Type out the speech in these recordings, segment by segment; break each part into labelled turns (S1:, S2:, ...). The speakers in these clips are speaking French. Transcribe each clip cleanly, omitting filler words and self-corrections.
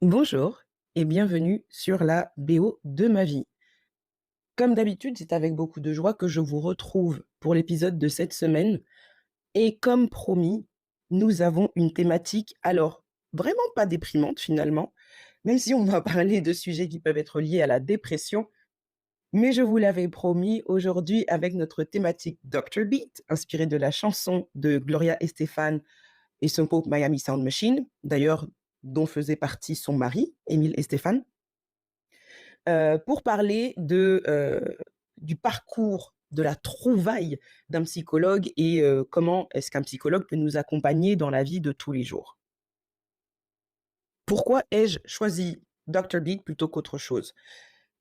S1: Bonjour et bienvenue sur la BO de ma vie. Comme d'habitude, c'est avec beaucoup de joie que je vous retrouve pour l'épisode de cette semaine et comme promis, nous avons une thématique, alors vraiment pas déprimante finalement, même si on va parler de sujets qui peuvent être liés à la dépression, mais je vous l'avais promis aujourd'hui avec notre thématique Dr. Beat, inspirée de la chanson de Gloria Estefan et son groupe Miami Sound Machine, d'ailleurs dont faisait partie son mari, Émile Estefan. Pour parler du parcours, de la trouvaille d'un psychologue et comment est-ce qu'un psychologue peut nous accompagner dans la vie de tous les jours. Pourquoi ai-je choisi Dr. Beat plutôt qu'autre chose?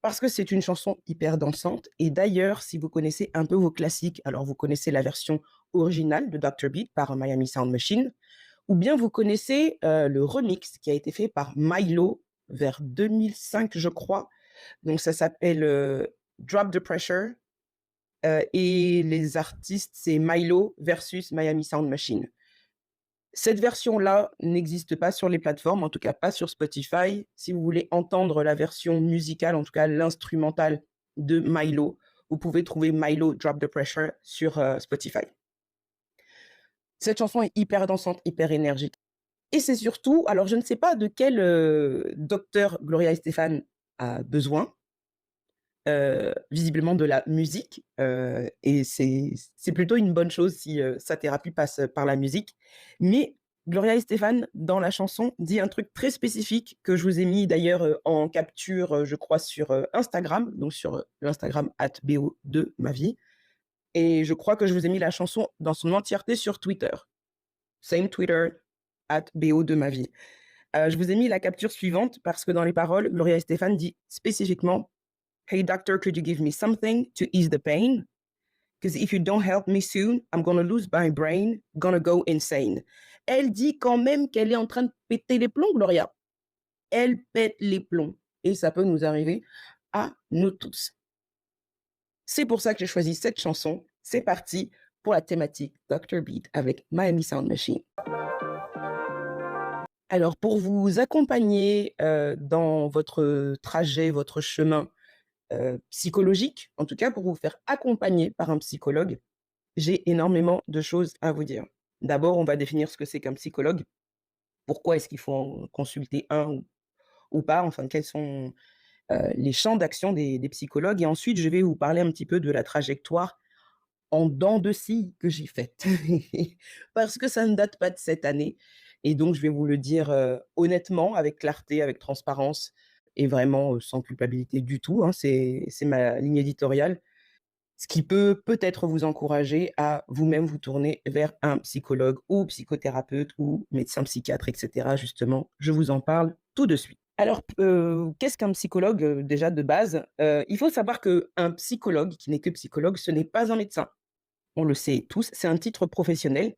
S1: Parce que c'est une chanson hyper dansante et d'ailleurs, si vous connaissez un peu vos classiques, alors vous connaissez la version originale de Dr. Beat par Miami Sound Machine ou bien vous connaissez, le remix qui a été fait par Mylo vers 2005, je crois. Donc ça s'appelle, Drop the Pressure, et les artistes, c'est Mylo versus Miami Sound Machine. Cette version-là n'existe pas sur les plateformes, en tout cas pas sur Spotify. Si vous voulez entendre la version musicale, en tout cas l'instrumentale de Mylo, vous pouvez trouver Mylo Drop the Pressure sur, Spotify. Cette chanson est hyper dansante, hyper énergique et c'est surtout alors je ne sais pas de quel, docteur Gloria Estefan a besoin, visiblement de la musique, et c'est plutôt une bonne chose si, sa thérapie passe, par la musique. Mais Gloria Estefan, dans la chanson, dit un truc très spécifique que je vous ai mis d'ailleurs, en capture, je crois sur, Instagram, donc sur, l'Instagram @bo de ma vie et je crois que je vous ai mis la chanson dans son entièreté sur Twitter. Same Twitter, @bo de ma vie. Je vous ai mis la capture suivante parce que dans les paroles, Gloria Estefan dit spécifiquement: "Hey doctor, could you give me something to ease the pain? Because if you don't help me soon, I'm gonna lose my brain, gonna go insane." Elle dit quand même qu'elle est en train de péter les plombs, Gloria. Elle pète les plombs et ça peut nous arriver à nous tous. C'est pour ça que j'ai choisi cette chanson. C'est parti pour la thématique Dr. Beat avec Miami Sound Machine. Alors pour vous accompagner, dans votre trajet, votre chemin, psychologique, en tout cas pour vous faire accompagner par un psychologue, j'ai énormément de choses à vous dire. D'abord, on va définir ce que c'est qu'un psychologue. Pourquoi est-ce qu'il faut en consulter un ou pas? Enfin, quels sont, les champs d'action des psychologues? Et ensuite, je vais vous parler un petit peu de la trajectoire en dents de scie que j'ai faite. Parce que ça ne date pas de cette année et donc je vais vous le dire, honnêtement, avec clarté, avec transparence et vraiment, sans culpabilité du tout, hein. C'est ma ligne éditoriale. Ce qui peut peut-être vous encourager à vous-même vous tourner vers un psychologue ou psychothérapeute ou médecin psychiatre et cetera justement. Je vous en parle tout de suite. Alors, qu'est-ce qu'un psychologue, déjà de base? Il faut savoir qu'un psychologue qui n'est que psychologue, ce n'est pas un médecin. On le sait tous, c'est un titre professionnel.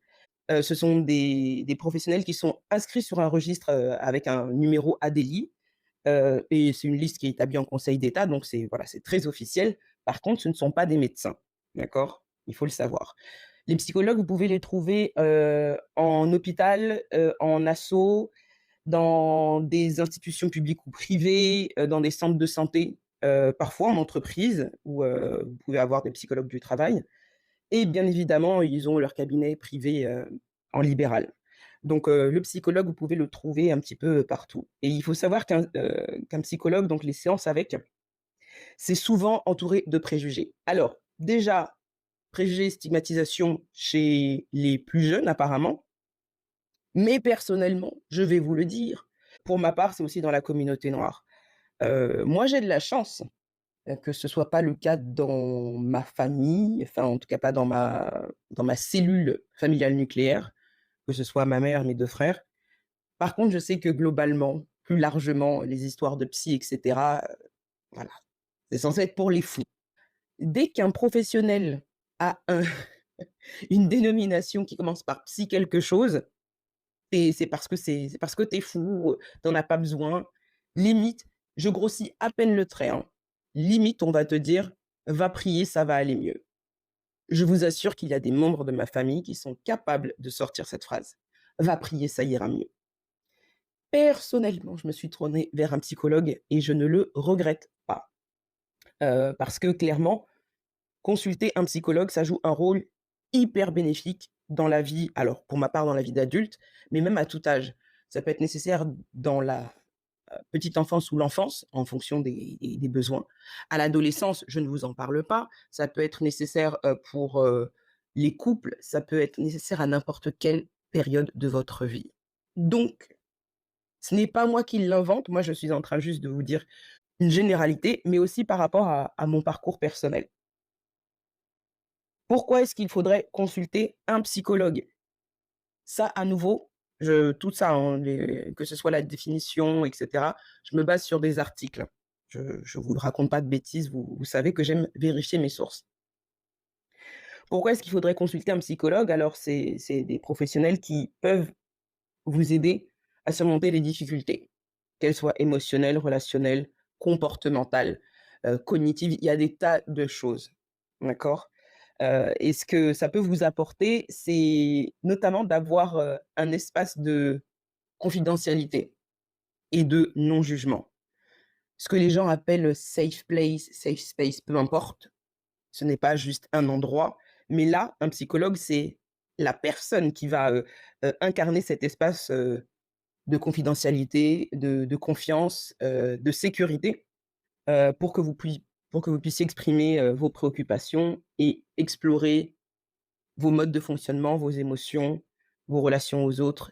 S1: Ce sont des professionnels qui sont inscrits sur un registre, avec un numéro ADELI, et c'est une liste qui est établie en Conseil d'État, donc c'est voilà, c'est très officiel. Par contre, ce ne sont pas des médecins, d'accord? Il faut le savoir. Les psychologues, vous pouvez les trouver, en hôpital, en asso, dans des institutions publiques ou privées, dans des centres de santé, parfois en entreprise où, vous pouvez avoir des psychologues du travail. Et bien évidemment, ils ont leur cabinet privé, en libéral. Donc le psychologue, vous pouvez le trouver un petit peu partout et il faut savoir qu'un psychologue, donc les séances avec, c'est souvent entouré de préjugés. Alors déjà, préjugés, stigmatisation chez les plus jeunes apparemment, mais personnellement, je vais vous le dire, pour ma part, c'est aussi dans la communauté noire. Moi, j'ai de la chance que ce soit pas le cas dans ma famille, enfin, en tout cas pas dans ma cellule familiale nucléaire, que ce soit ma mère, mes 2 frères. Par contre, je sais que globalement, plus largement, les histoires de psy et cetera, voilà, c'est censé être pour les fous. Dès qu'un professionnel a une dénomination qui commence par psy quelque chose, c'est parce que tu es fou, tu en as pas besoin. Limite, je grossis à peine le trait, hein. Limite, on va te dire: «Va prier, ça va aller mieux». Je vous assure qu'il y a des membres de ma famille qui sont capables de sortir cette phrase: «Va prier, ça ira mieux». Personnellement, je me suis tournée vers un psychologue et je ne le regrette pas, parce que clairement, consulter un psychologue, ça joue un rôle hyper bénéfique dans la vie, alors pour ma part dans la vie d'adulte, mais même à tout âge. Ça peut être nécessaire dans la, petite enfance ou l'enfance, en fonction des besoins. À l'adolescence, je ne vous en parle pas. Ça peut être nécessaire, pour, les couples, ça peut être nécessaire à n'importe quelle période de votre vie. Donc, ce n'est pas moi qui l'invente, moi je suis en train juste de vous dire une généralité, mais aussi par rapport à mon parcours personnel. Pourquoi est-ce qu'il faudrait consulter un psychologue? Ça, à nouveau, tout ça, hein, que ce soit la définition, et cetera, je me base sur des articles. Je ne vous raconte pas de bêtises, vous savez que j'aime vérifier mes sources. Pourquoi est-ce qu'il faudrait consulter un psychologue? Alors, c'est des professionnels qui peuvent vous aider à surmonter les difficultés, qu'elles soient émotionnelles, relationnelles, comportementales, cognitives. Il y a des tas de choses, d'accord? Et ce que ça peut vous apporter, c'est notamment d'avoir, un espace de confidentialité et de non-jugement. Ce que les gens appellent safe place, safe space, peu importe, ce n'est pas juste un endroit, mais là, un psychologue, c'est la personne qui va, incarner cet espace, de confidentialité, de confiance, de sécurité, pour que pour que vous puissiez exprimer, vos préoccupations et explorer vos modes de fonctionnement, vos émotions, vos relations aux autres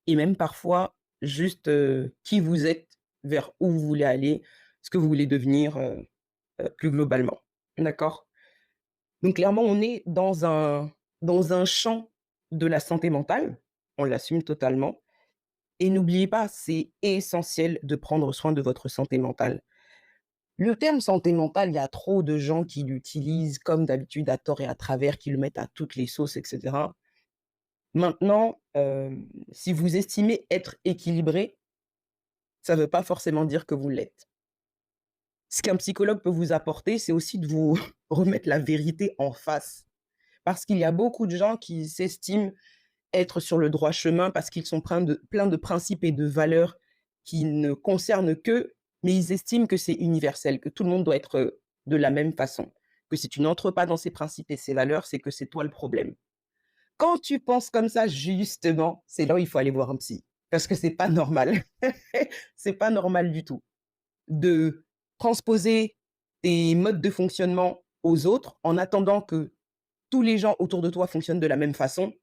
S1: et même parfois juste, qui vous êtes, vers où vous voulez aller, ce que vous voulez devenir, plus globalement. D'accord? Donc clairement, on est dans un champ de la santé mentale, on l'assume totalement et n'oubliez pas, c'est essentiel de prendre soin de votre santé mentale. Le terme santé mentale, il y a trop de gens qui l'utilisent comme d'habitude à tort et à travers, qui le mettent à toutes les sauces et cetera. Maintenant, si vous estimez être équilibré, ça ne veut pas forcément dire que vous l'êtes. Ce qu'un psychologue peut vous apporter, c'est aussi de vous remettre la vérité en face. Parce qu'il y a beaucoup de gens qui s'estiment être sur le droit chemin parce qu'ils sont plein de principes et de valeurs qui ne concernent qu'eux, mais ils estiment que c'est universel, que tout le monde doit être, de la même façon. Que si tu n'entres pas dans ces principes et ces valeurs, c'est que c'est toi le problème. Quand tu penses comme ça, justement, c'est là où il faut aller voir un psy. Parce que c'est pas normal. C'est pas normal du tout de transposer tes modes de fonctionnement aux autres en attendant que tous les gens autour de toi fonctionnent de la même façon.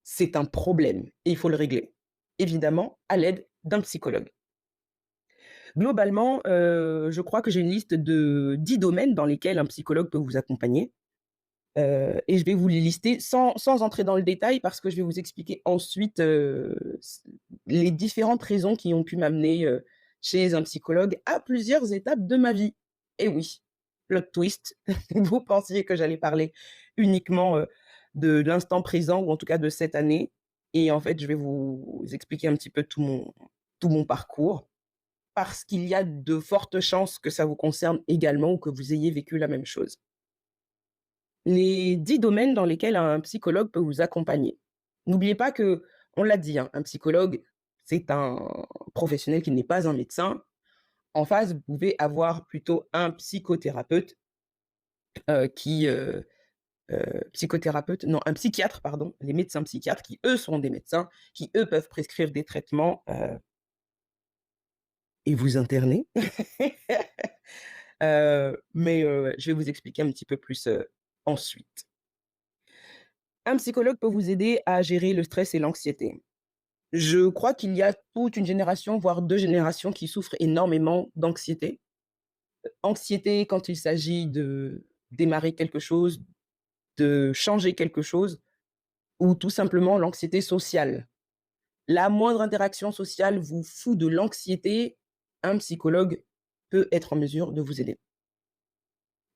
S1: C'est un problème et il faut le régler. Évidemment, à l'aide d'un psychologue. Globalement, je crois que j'ai une liste de 10 domaines dans lesquels un psychologue peut vous accompagner. Et je vais vous les lister sans entrer dans le détail parce que je vais vous expliquer ensuite, les différentes raisons qui ont pu m'amener, chez un psychologue à plusieurs étapes de ma vie. Et oui, plot twist, vous pensiez que j'allais parler uniquement, de l'instant présent ou en tout cas de cette année et en fait, je vais vous expliquer un petit peu tout mon parcours parce qu'il y a de fortes chances que ça vous concerne également ou que vous ayez vécu la même chose. Les 10 domaines dans lesquels un psychologue peut vous accompagner. N'oubliez pas que, on l'a dit, hein, un psychologue, c'est un professionnel qui n'est pas un médecin. En face, vous pouvez avoir plutôt un psychothérapeute, qui, psychothérapeute, non, un psychiatre, pardon, les médecins psychiatres qui, eux, sont des médecins, qui, eux, peuvent prescrire des traitements, et vous interner. Mais je vais vous expliquer un petit peu plus, ensuite. Un psychologue peut vous aider à gérer le stress et l'anxiété. Je crois qu'il y a toute une génération, voire 2 générations qui souffrent énormément d'anxiété. Anxiété quand il s'agit de démarrer quelque chose, de changer quelque chose ou tout simplement l'anxiété sociale. La moindre interaction sociale vous fout de l'anxiété, un psychologue peut être en mesure de vous aider.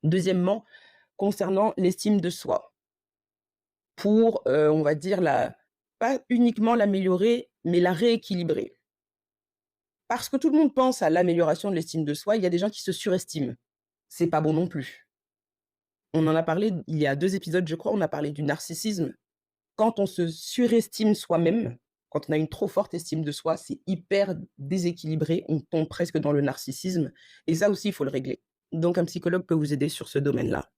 S1: Deuxièmement, concernant l'estime de soi, pour, on va dire la pas uniquement l'améliorer, mais la rééquilibrer. Parce que tout le monde pense à l'amélioration de l'estime de soi, il y a des gens qui se surestiment. C'est pas bon non plus. On en a parlé il y a 2 épisodes, je crois, on a parlé du narcissisme. Quand on se surestime soi-même, quand on a une trop forte estime de soi, c'est hyper déséquilibré, on tombe presque dans le narcissisme et ça aussi, il faut le régler. Donc un psychologue peut vous aider sur ce domaine-là.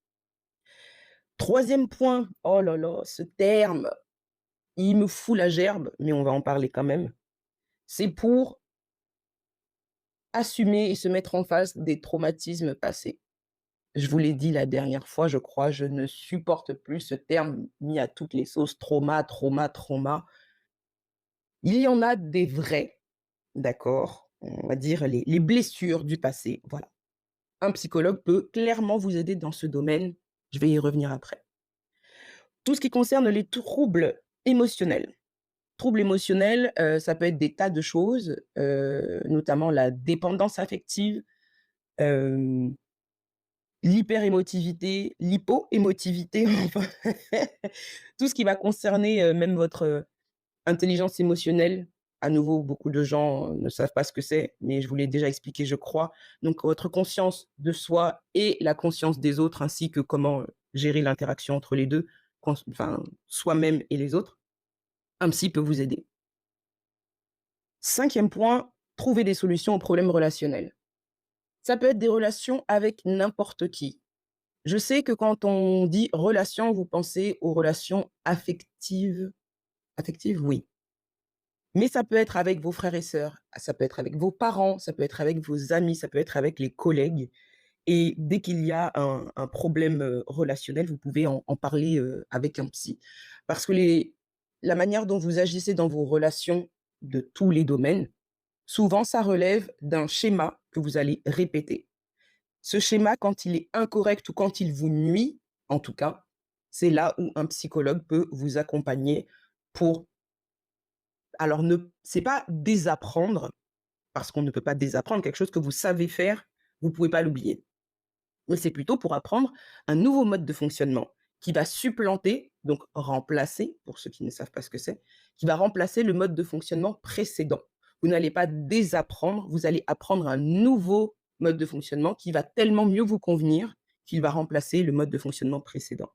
S1: 3e point, oh là là, ce terme, il me fout la gerbe, mais on va en parler quand même. C'est pour assumer et se mettre en face des traumatismes passés. Je vous l'ai dit la dernière fois, je crois, je ne supporte plus ce terme mis à toutes les sauces, trauma, trauma, trauma. Il y en a des vrais, d'accord? On va dire les blessures du passé, voilà. Un psychologue peut clairement vous aider dans ce domaine, je vais y revenir après. Tout ce qui concerne les troubles émotionnels. Troubles émotionnels, ça peut être des tas de choses, notamment la dépendance affective, hem, l'hyperémotivité, l'hypoémotivité, enfin, tout ce qui va concerner, même votre, intelligence émotionnelle. À nouveau, beaucoup de gens ne savent pas ce que c'est, mais je vous l'ai déjà expliqué, je crois. Donc votre conscience de soi et la conscience des autres, ainsi que comment, gérer l'interaction entre les 2, enfin, soi-même et les autres. Un psy peut vous aider. 5e point, trouver des solutions aux problèmes relationnels. Ça peut être des relations avec n'importe qui. Je sais que quand on dit relation, vous pensez aux relations affectives. Affectives, oui. Mais ça peut être avec vos frères et sœurs, ça peut être avec vos parents, ça peut être avec vos amis, ça peut être avec les collègues et dès qu'il y a un problème, relationnel, vous pouvez en parler, avec un psy. Parce que la manière dont vous agissez dans vos relations de tous les domaines, souvent ça relève d'un schéma que vous allez répéter. Ce schéma, quand il est incorrect ou quand il vous nuit, en tout cas, c'est là où un psychologue peut vous accompagner pour alors ne c'est pas désapprendre, parce qu'on ne peut pas désapprendre quelque chose que vous savez faire, vous pouvez pas l'oublier. Mais c'est plutôt pour apprendre un nouveau mode de fonctionnement qui va supplanter, donc remplacer, pour ceux qui ne savent pas ce que c'est, qui va remplacer le mode de fonctionnement précédent. Vous n'allez pas désapprendre, vous allez apprendre un nouveau mode de fonctionnement qui va tellement mieux vous convenir qu'il va remplacer le mode de fonctionnement précédent.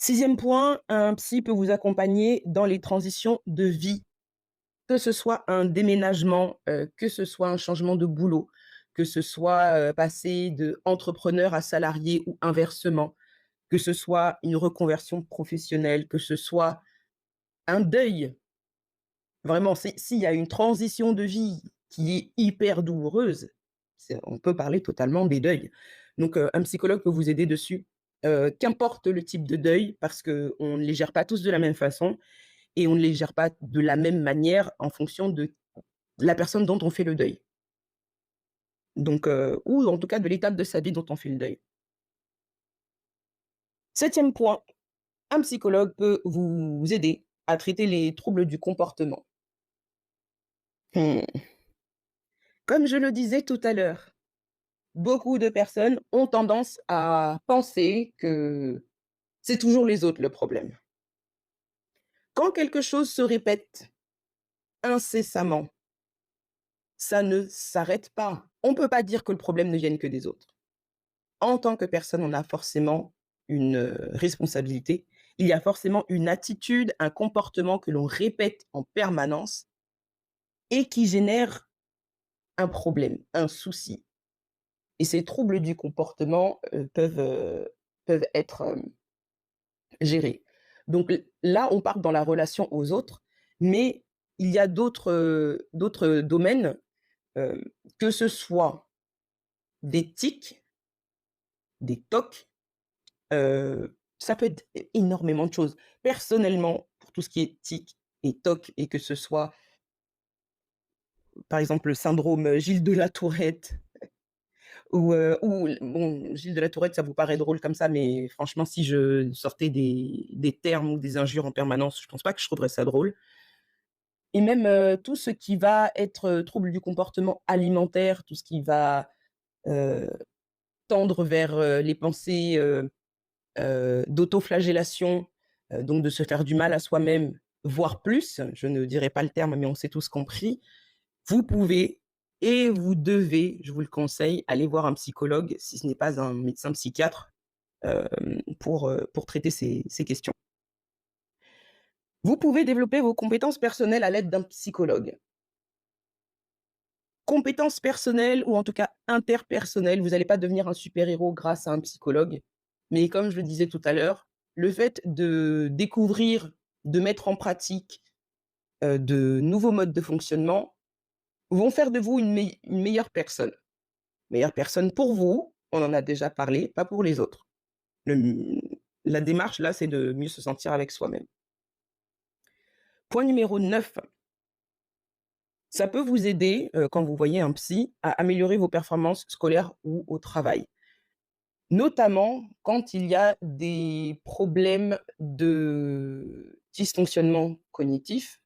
S1: 6e point, un psy peut vous accompagner dans les transitions de vie. Que ce soit un déménagement, que ce soit un changement de boulot, que ce soit, passer d'entrepreneur à salarié ou inversement, que ce soit une reconversion professionnelle, que ce soit un deuil. Vraiment, s'il y a une transition de vie qui est hyper douloureuse, on peut parler totalement des deuils. Donc, un psychologue peut vous aider dessus, qu'importe le type de deuil, parce qu'on ne les gère pas tous de la même façon et on ne les gère pas de la même manière en fonction de la personne dont on fait le deuil. Donc, ou en tout cas de l'étape de sa vie dont on fait le deuil. 7e point, un psychologue peut vous aider à traiter les troubles du comportement. Mmh. Comme je le disais tout à l'heure, beaucoup de personnes ont tendance à penser que c'est toujours les autres le problème. Quand quelque chose se répète incessamment, ça ne s'arrête pas. On ne peut pas dire que le problème ne vienne que des autres. En tant que personne, on a forcément une, responsabilité. Il y a forcément une attitude, un comportement que l'on répète en permanence et qui génère un problème, un souci. Et ces troubles du comportement, peuvent être, gérés. Donc là, on part dans la relation aux autres, mais il y a d'autres domaines, hem, que ce soit des tics, des TOC. Ça peut être énormément de choses. Personnellement, pour tout ce qui est tic et toc et que ce soit, par exemple, le syndrome, Gilles de la Tourette ou bon, Gilles de la Tourette, ça vous paraît drôle comme ça, mais franchement, si je sortais des termes ou des injures en permanence, je pense pas que je trouverais ça drôle et même, tout ce qui va être, trouble du comportement alimentaire, tout ce qui va, heu, tendre vers, les pensées, d'autoflagellation, donc de se faire du mal à soi-même, voire plus, je ne dirai pas le terme, mais on s'est tous compris. Vous pouvez et vous devez, je vous le conseille, aller voir un psychologue si ce n'est pas un médecin psychiatre, pour traiter ces questions. Vous pouvez développer vos compétences personnelles à l'aide d'un psychologue. Compétences personnelles ou en tout cas interpersonnelles, vous n'allez pas devenir un super-héros grâce à un psychologue, mais comme je le disais tout à l'heure, le fait de découvrir, de mettre en pratique, de nouveaux modes de fonctionnement vont faire de vous une meilleure personne. Meilleure personne pour vous, on en a déjà parlé, pas pour les autres. Le La démarche là, c'est de mieux se sentir avec soi-même. Point numéro 9, ça peut vous aider, quand vous voyez un psy, à améliorer vos performances scolaires ou au travail. Notamment quand il y a des problèmes de dysfonctionnement cognitif,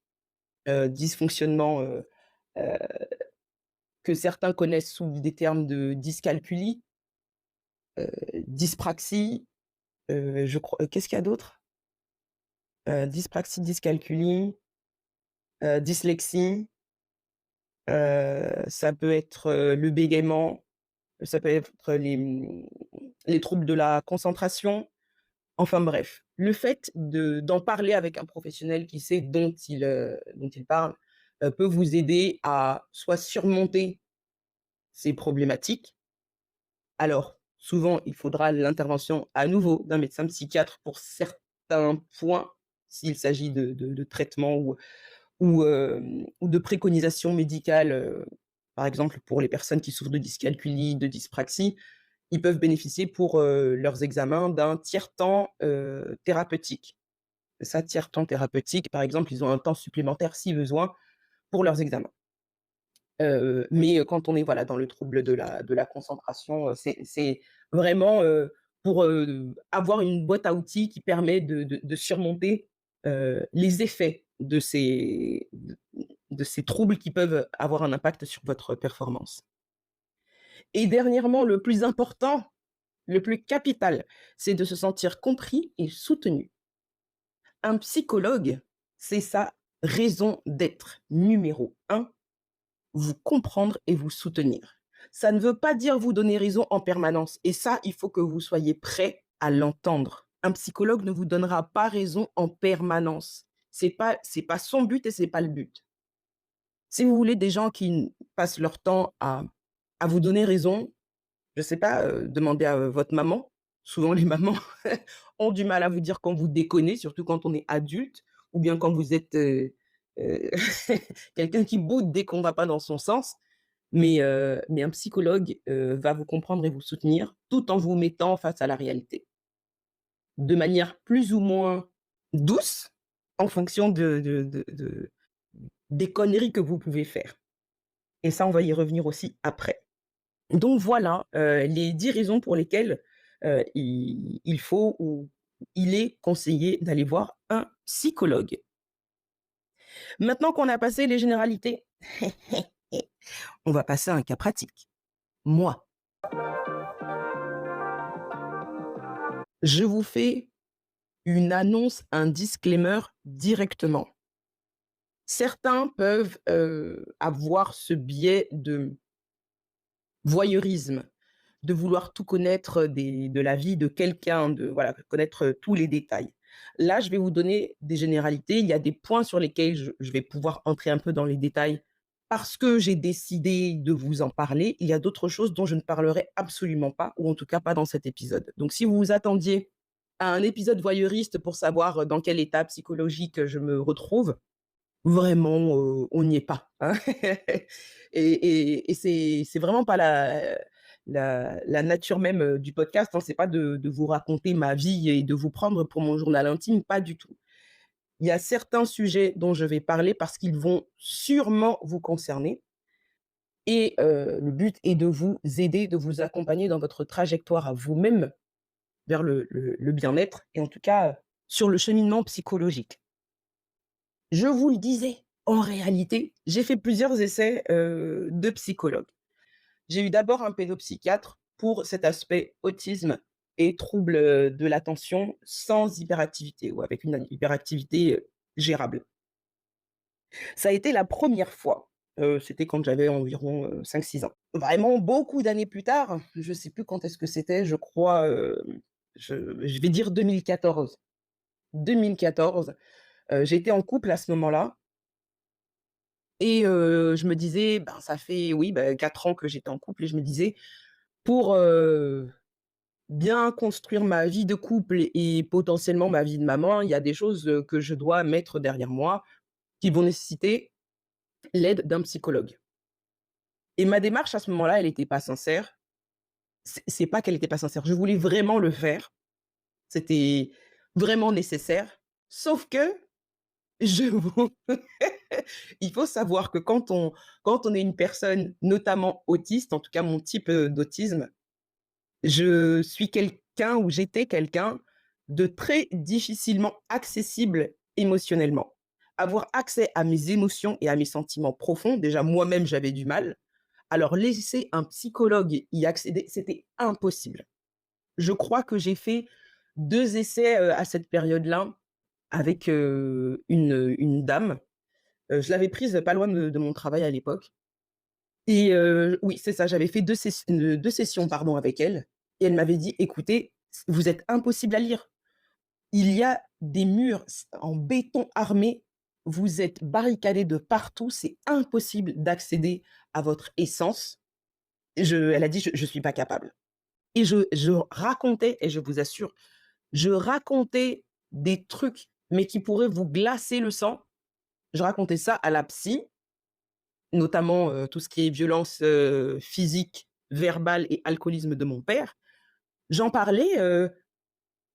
S1: dysfonctionnement, heu, que certains connaissent sous des termes de dyscalculie, dyspraxie, je crois qu'est-ce qu'il y a d'autre? Dyspraxie, dyscalculie, dyslexie, ça peut être, le bégaiement, ça peut être les troubles de la concentration. Enfin bref, le fait d'en parler avec un professionnel qui sait dont il parle, peut vous aider à soit surmonter ces problématiques. Alors, souvent, il faudra l'intervention à nouveau d'un médecin psychiatre pour certains points, s'il s'agit de traitements ou de préconisations médicales, par exemple pour les personnes qui souffrent de dyscalculie, de dyspraxie. Ils peuvent bénéficier pour, leurs examens d'un tiers-temps, thérapeutique. Ça, tiers-temps thérapeutique, par exemple, ils ont un temps supplémentaire si besoin pour leurs examens. Mais quand on est, voilà, dans le trouble de la concentration, c'est vraiment, pour, avoir une boîte à outils qui permet de surmonter, les effets de ces troubles qui peuvent avoir un impact sur votre performance. Et dernièrement, le plus important, le plus capital, c'est de se sentir compris et soutenu. Un psychologue, c'est sa raison d'être numéro un, vous comprendre et vous soutenir. Ça ne veut pas dire vous donner raison en permanence et ça, il faut que vous soyez prêt à l'entendre. Un psychologue ne vous donnera pas raison en permanence. C'est pas son but et c'est pas le but. Si vous voulez des gens qui passent leur temps à vous donner raison, je sais pas, demandez à, votre maman. Souvent les mamans ont du mal à vous dire quand vous déconnez, surtout quand on est adulte ou bien quand vous êtes, heu, quelqu'un qui boude dès qu'on va pas dans son sens. Mais un psychologue, va vous comprendre et vous soutenir tout en vous mettant face à la réalité. De manière plus ou moins douce en fonction des conneries que vous pouvez faire et ça, on va y revenir aussi après. Donc voilà, les 10 raisons pour lesquelles, il faut ou il est conseillé d'aller voir un psychologue. Maintenant qu'on a passé les généralités, on va passer à un cas pratique. Moi, je vous fais une annonce, un disclaimer directement. Certains peuvent, avoir ce biais de voyeurisme, de vouloir tout connaître de la vie de quelqu'un, de voilà, connaître tous les détails. Là, je vais vous donner des généralités. Il y a des points sur lesquels je vais pouvoir entrer un peu dans les détails parce que j'ai décidé de vous en parler. Il y a d'autres choses dont je ne parlerai absolument pas, ou en tout cas pas dans cet épisode. Donc si vous vous attendiez à un épisode voyeuriste pour savoir dans quel état psychologique je me retrouve, vraiment, on n'y est pas, hein. Et c'est vraiment pas la nature même, du podcast, hein. C'est pas de vous raconter ma vie et de vous prendre pour mon journal intime, pas du tout. Il y a certains sujets dont je vais parler parce qu'ils vont sûrement vous concerner et le but est de vous aider, de vous accompagner dans votre trajectoire à vous-même vers le bien-être et en tout cas, sur le cheminement psychologique. Je vous le disais, en réalité, j'ai fait plusieurs essais, de psychologue. J'ai eu d'abord un pédopsychiatre pour cet aspect autisme et troubles, de l'attention sans hyperactivité ou avec une hyperactivité, gérable. Ça a été la première fois. C'était quand j'avais environ, 5-6 ans. Vraiment beaucoup d'années plus tard, je sais plus quand est-ce que c'était, je crois, je vais dire 2014. 2014, j'étais en couple à ce moment-là et je me disais, ben, ça fait, oui, 4 ans que j'étais en couple et je me disais: «Pour, bien construire ma vie de couple et potentiellement ma vie de maman, il y a des choses, que je dois mettre derrière moi, qui vont nécessiter l'aide d'un psychologue». Et ma démarche à ce moment-là, elle était pas sincère. C'est pas qu'elle était pas sincère, je voulais vraiment le faire, c'était vraiment nécessaire, sauf que je vous il faut savoir que quand on est une personne, notamment autiste, en tout cas mon type, d'autisme, je suis quelqu'un ou j'étais quelqu'un de très difficilement accessible émotionnellement. Avoir accès à mes émotions et à mes sentiments profonds, déjà moi-même j'avais du mal, alors laisser un psychologue y accéder, c'était impossible. Je crois que j'ai fait 2 essais, à cette période-là avec, une dame. Je l'avais prise pas loin de mon travail à l'époque et oui, c'est ça, j'avais fait 2 sessions, pardon, avec elle et elle m'avait dit: «Écoutez, vous êtes impossible à lire. Il y a des murs en béton armé, vous êtes barricadés de partout, c'est impossible d'accéder à votre essence». Elle a dit: «Je suis pas capable». Et je racontais et je vous assure, je racontais des trucs, mais qui pourraient vous glacer le sang. Je racontais ça à la psy, notamment, tout ce qui est violence, physique, verbale et alcoolisme de mon père. J'en parlais,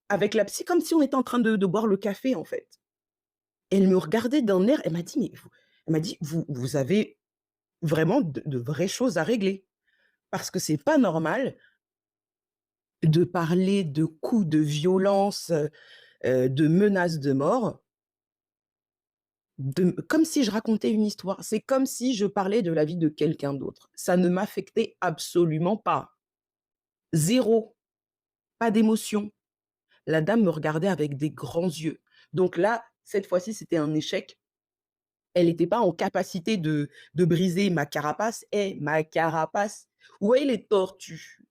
S1: avec la psy comme si on était en train de boire le café, en fait. Elle me regardait d'un air, elle m'a dit: «Mais vous», elle m'a dit: «Vous avez vraiment de vraies choses à régler. Parce que c'est pas normal de parler de coups, de violence, de menaces de mort, comme si je racontais une histoire. C'est comme si je parlais de la vie de quelqu'un d'autre. Ça ne m'affectait absolument pas. Zéro, pas d'émotion. La dame me regardait avec des grands yeux. Donc là, cette fois-ci, c'était un échec. Elle n'était pas en capacité de briser ma carapace. Ma carapace, vous voyez les tortues?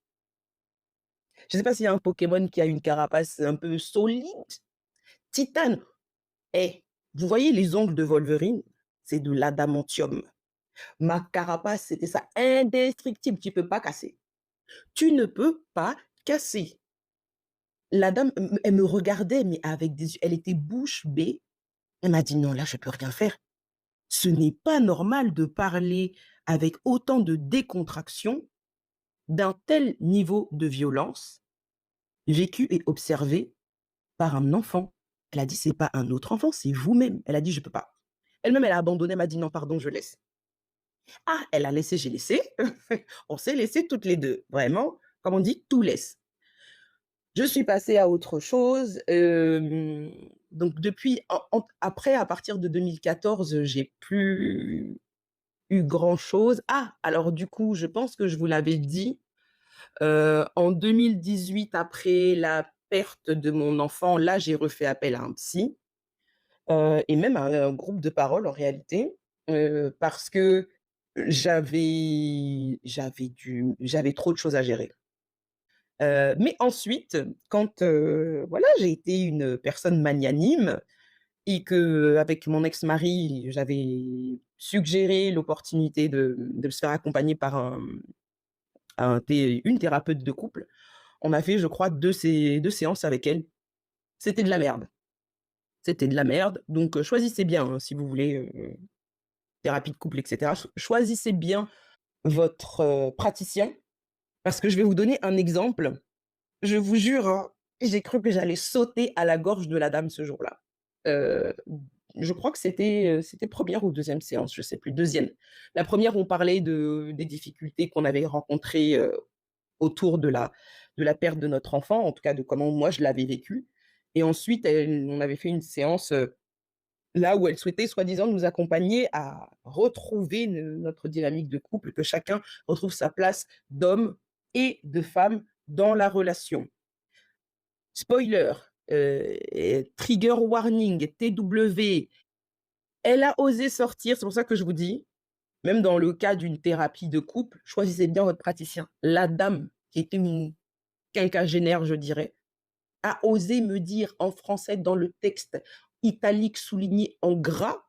S1: Je ne sais pas s'il y a un Pokémon qui a une carapace un peu solide, titane. Vous voyez les ongles de Wolverine? C'est de l'adamantium. Ma carapace, c'était ça, indestructible, tu peux pas casser. Tu ne peux pas casser. La dame, elle me regardait, mais avec des yeux, elle était bouche bée. Elle m'a dit: «Non, là, je peux rien faire. Ce n'est pas normal de parler avec autant de décontraction d'un tel niveau de violence vécu et observé par un enfant». Elle a dit: «C'est pas un autre enfant, c'est vous-même». Elle a dit: «Je peux pas». Elle-même, elle a abandonné, elle m'a dit: «Non, pardon, je laisse». Ah, elle a laissé, j'ai laissé. On s'est laissé toutes les 2. Vraiment, comme on dit, tout laisse. Je suis passée à autre chose, donc depuis après, à partir de 2014, j'ai plus eu grand chose. Ah! Alors du coup, je pense que je vous l'avais dit, en 2018, après la perte de mon enfant, là, j'ai refait appel à un psy, et même à un groupe de parole en réalité, parce que j'avais trop de choses à gérer. Mais ensuite, quand, voilà, j'ai été une personne magnanime et qu'avec mon ex-mari, j'avais suggéré l'opportunité de se faire accompagner par une thérapeute de couple. On a fait, je crois, 2 séances avec elle. C'était de la merde. C'était de la merde, donc choisissez bien, hein, si vous voulez, thérapie de couple et cetera, choisissez bien votre, praticien, parce que je vais vous donner un exemple. Je vous jure, hein, j'ai cru que j'allais sauter à la gorge de la dame ce jour-là. Heu, je crois que c'était 1re ou 2e séance, je sais plus, 2e. La première, on parlait des difficultés qu'on avait rencontrées, autour de la perte de notre enfant, en tout cas de comment moi je l'avais vécu et ensuite on avait fait une séance, là où elle souhaitait soi-disant nous accompagner à retrouver notre dynamique de couple, que chacun retrouve sa place d'homme et de femme dans la relation. Spoiler, et trigger warning, TW, elle a osé sortir, c'est pour ça que je vous dis, Même dans le cas d'une thérapie de couple, choisissez bien votre praticien. La dame, qui était une quinquagénaire, je dirais, a osé me dire en français dans le texte, italique souligné en gras: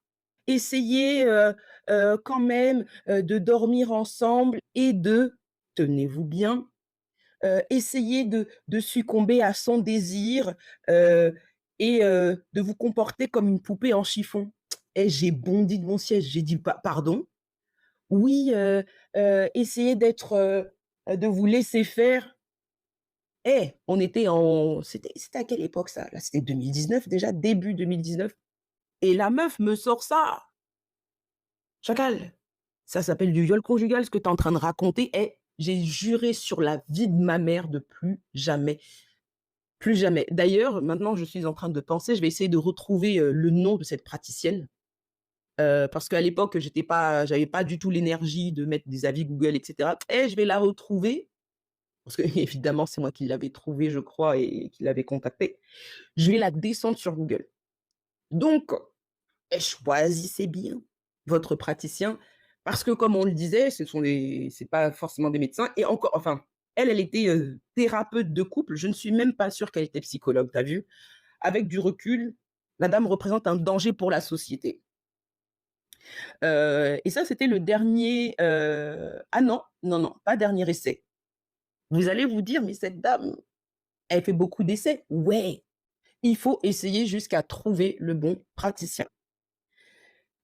S1: «Essayez, quand même, de dormir ensemble et de» tenez-vous bien, «essayer de succomber à son désir, heu et de vous comporter comme une poupée en chiffon». Et j'ai bondi de mon siège, j'ai dit: Pardon? Oui, essayez d'être, de vous laisser faire». On était en c'était à quelle époque ça? Là, c'était 2019 déjà, début 2019 et la meuf me sort ça. Chacal, ça s'appelle du viol conjugal ce que tu es en train de raconter. J'ai juré sur la vie de ma mère de plus jamais, plus jamais. D'ailleurs, maintenant, je suis en train de penser, je vais essayer de retrouver, le nom de cette praticienne, parce qu'à l'époque, j'avais pas du tout l'énergie de mettre des avis Google et cetera. Je vais la retrouver parce que évidemment, c'est moi qui l'avais trouvée, je crois et qui l'avais contactée. Je vais la descendre sur Google. Donc, choisissez bien votre praticien parce que comme on le disait, c'est pas forcément des médecins et encore enfin, elle était, thérapeute de couple. Je ne suis même pas sûre qu'elle était psychologue, tu as vu? Avec du recul, la dame représente un danger pour la société. Et ça, c'était le dernier, ah non, non, non, pas dernier essai. Vous allez vous dire: «Mais cette dame, elle fait beaucoup d'essais». Ouais, il faut essayer jusqu'à trouver le bon praticien.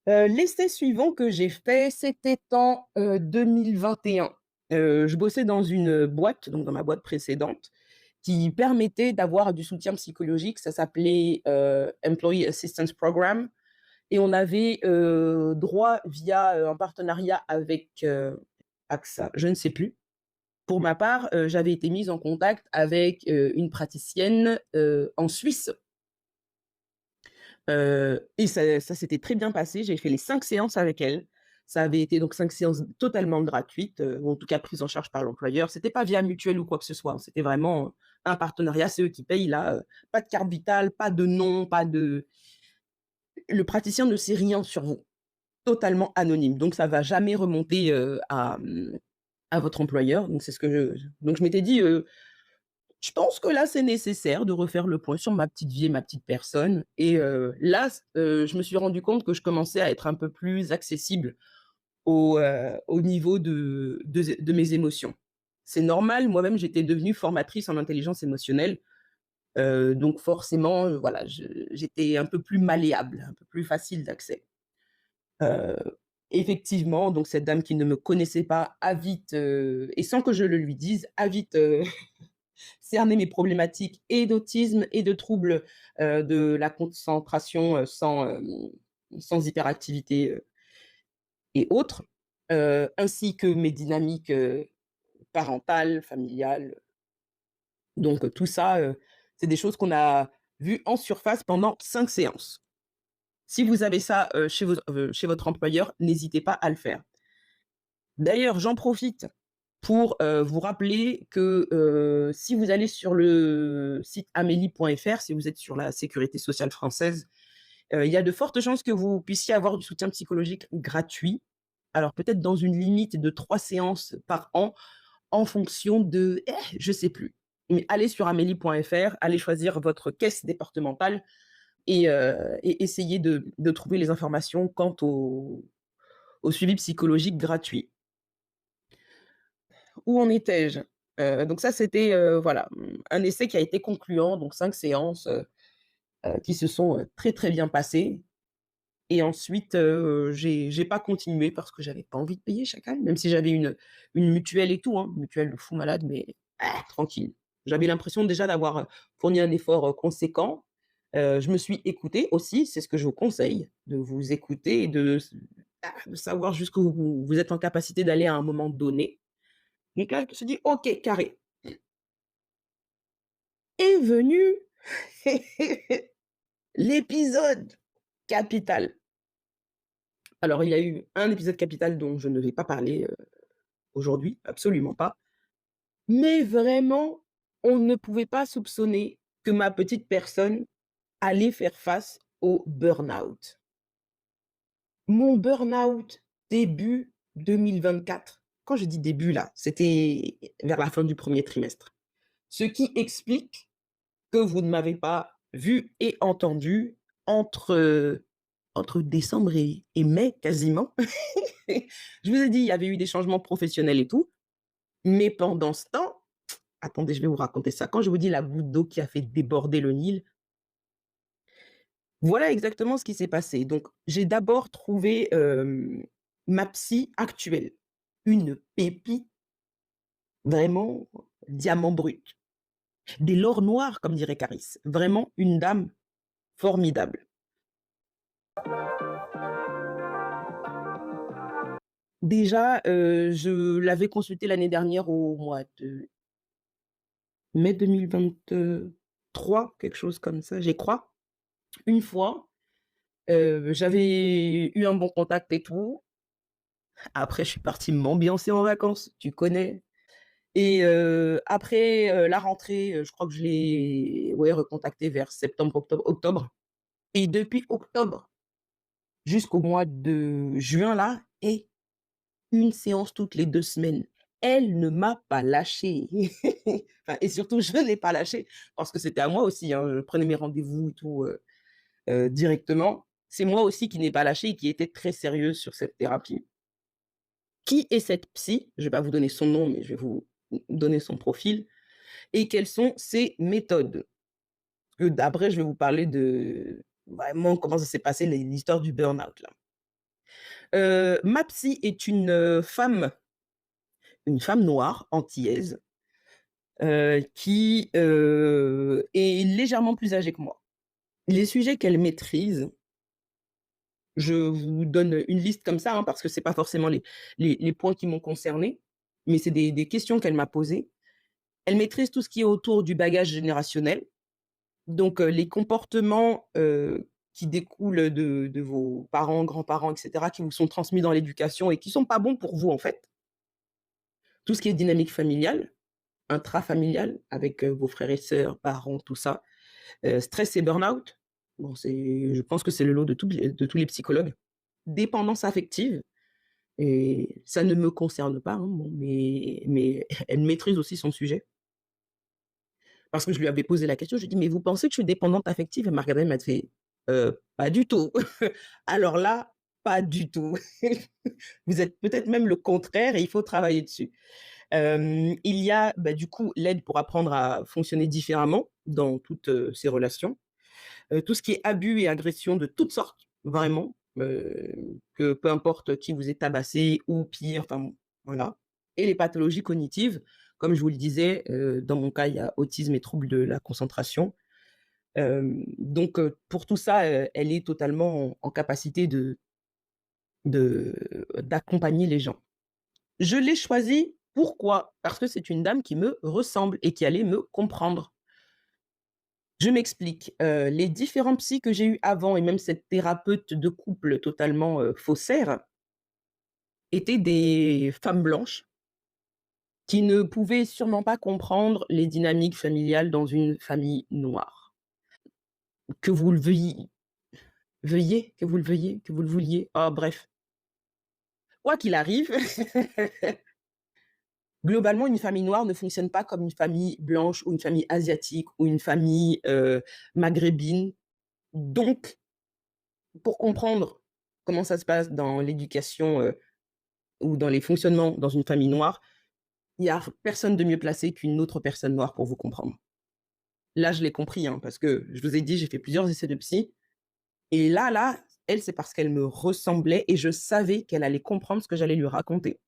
S1: L'essai suivant que j'ai fait, c'était en, 2021. Je bossais dans une boîte, donc dans ma boîte précédente, qui permettait d'avoir du soutien psychologique. Ça s'appelait, Employee Assistance Program et on avait, droit via, un partenariat avec, AXA, je ne sais plus. Pour ma part, j'avais été mise en contact avec, une praticienne, en Suisse. Et ça s'était très bien passé. J'ai fait les 5 séances avec elle. Ça avait été donc 5 séances totalement gratuites, ou en tout cas prises en charge par l'employeur. C'était pas via mutuelle ou quoi que ce soit, hein. C'était vraiment, un partenariat, c'est eux qui payent là, pas de carte vitale, pas de nom, pas de le praticien ne sait rien sur vous. Totalement anonyme, donc ça va jamais remonter, à votre employeur. Donc c'est ce que je m'étais dit, je pense que là, c'est nécessaire de refaire le point sur ma petite vie et ma petite personne et là, je me suis rendu compte que je commençais à être un peu plus accessible au niveau de mes émotions. C'est normal, moi-même, j'étais devenue formatrice en intelligence émotionnelle, donc forcément, voilà, j'étais un peu plus malléable, un peu plus facile d'accès. Heu, Effectivement, donc cette dame qui ne me connaissait pas a vite, et sans que je le lui dise, a vite, cerner mes problématiques et d'autisme et de troubles, de la concentration, sans hyperactivité, et autres, ainsi que mes dynamiques, parentales, familiales. Donc tout ça, c'est des choses qu'on a vues en surface pendant 5 séances. Si vous avez ça, chez votre employeur, n'hésitez pas à le faire. D'ailleurs, j'en profite pour, vous rappeler que, si vous allez sur le site amélie.fr, si vous êtes sur la sécurité sociale française, il y a de fortes chances que vous puissiez avoir du soutien psychologique gratuit. Alors peut-être dans une limite de 3 séances par an en fonction de je sais plus. Mais allez sur amélie.fr, allez choisir votre caisse départementale et essayez de trouver les informations quant au suivi psychologique gratuit. Où en étais-je? Donc ça, c'était, voilà, un essai qui a été concluant, donc 5 séances, qui se sont, très, très bien passées et ensuite, j'ai pas continué parce que j'avais pas envie de payer chacal, même si j'avais une mutuelle et tout, hein, mutuelle de fou malade, mais tranquille. J'avais l'impression déjà d'avoir, fourni un effort, conséquent. Je me suis écoutée aussi, c'est ce que je vous conseille, de vous écouter et de savoir jusqu'où vous êtes en capacité d'aller à un moment donné. Donc là, je me suis dit: «OK, carré». Est venu l'épisode capital. Alors, il y a eu un épisode capital dont je ne vais pas parler, aujourd'hui, absolument pas. Mais vraiment, on ne pouvait pas soupçonner que ma petite personne allait faire face au burn-out. Mon burn-out début 2024. Quand je dis début là, c'était vers la fin du premier trimestre. Ce qui explique que vous ne m'avez pas vu et entendu entre, entre décembre et mai quasiment. Je vous ai dit, il y avait eu des changements professionnels et tout, mais pendant ce temps, attendez, je vais vous raconter ça. Quand je vous dis la goutte d'eau qui a fait déborder le Nil, voilà exactement ce qui s'est passé. Donc, j'ai d'abord trouvé, ma psy actuelle, une pépite, vraiment diamant brut, des l'or noir comme dirait Caris, vraiment une dame formidable. Déjà, je l'avais consultée l'année dernière au mois de mai 2023, quelque chose comme ça, je crois. Une fois, j'avais eu un bon contact et tout. Après, je suis partie m'ambiancer en vacances, tu connais? Et après, la rentrée, je crois que je l'ai, ouais, recontactée vers septembre, octobre et depuis octobre jusqu'au mois de juin là et une séance toutes les 2 semaines. Elle ne m'a pas lâchée. Enfin et surtout je ne l'ai pas lâchée parce que c'était à moi aussi, hein, je prenais mes rendez-vous et tout, directement. C'est moi aussi qui n'ai pas lâché et qui était très sérieuse sur cette thérapie. Qui est cette psy? Je vais pas vous donner son nom, mais je vais vous donner son profil et quelles sont ses méthodes. Que d'après, je vais vous parler de vraiment comment ça s'est passé l'histoire du burn-out là. Ma psy est une femme noire antillaise, qui, est légèrement plus âgée que moi. Les sujets qu'elle maîtrise, je vous donne une liste comme ça, hein, parce que c'est pas forcément les points qui m'ont concernée, mais c'est des questions qu'elle m'a posées. Elle maîtrise tout ce qui est autour du bagage générationnel, donc les comportements, qui découlent de vos parents, grands-parents et cetera, qui vous sont transmis dans l'éducation et qui sont pas bons pour vous, en fait. Tout ce qui est dynamique familiale, intrafamiliale avec, vos frères et sœurs, parents, tout ça. Stress et burn-out, bon je pense que c'est le lot de tous les psychologues. Dépendance affective et ça ne me concerne pas, hein, bon, mais elle maîtrise aussi son sujet. Parce que je lui avais posé la question, je lui ai dit: «Mais vous pensez que je suis dépendante affective?» Elle m'a regardée, elle m'a fait: Pas du tout». Alors là, pas du tout. Vous êtes peut-être même le contraire et il faut travailler dessus. Il y a, bah, du coup, l'aide pour apprendre à fonctionner différemment dans toutes, ces relations. Tout ce qui est abus et agressions de toutes sortes, vraiment, que peu importe qui vous est tabassé ou pire, enfin bon, voilà. Et les pathologies cognitives, comme je vous le disais, dans mon cas, il y a autisme et troubles de la concentration. Donc pour tout ça, elle est totalement en capacité d'accompagner les gens. Je l'ai choisie, pourquoi? Parce que c'est une dame qui me ressemble et qui allait me comprendre. Je m'explique, les différents psys que j'ai eus avant et même cette thérapeute de couple totalement, faussaire, étaient des femmes blanches qui ne pouvaient sûrement pas comprendre les dynamiques familiales dans une famille noire. Que vous le veuilliez, que vous le vouliez, ah bref. Quoi qu'il arrive, globalement, une famille noire ne fonctionne pas comme une famille blanche ou une famille asiatique ou une famille, maghrébine. Donc pour comprendre comment ça se passe dans l'éducation, ou dans les fonctionnements dans une famille noire, il y a personne de mieux placé qu'une autre personne noire pour vous comprendre. Là, je l'ai compris, hein, parce que je vous ai dit, j'ai fait plusieurs essais de psy et là, elle, c'est parce qu'elle me ressemblait et je savais qu'elle allait comprendre ce que j'allais lui raconter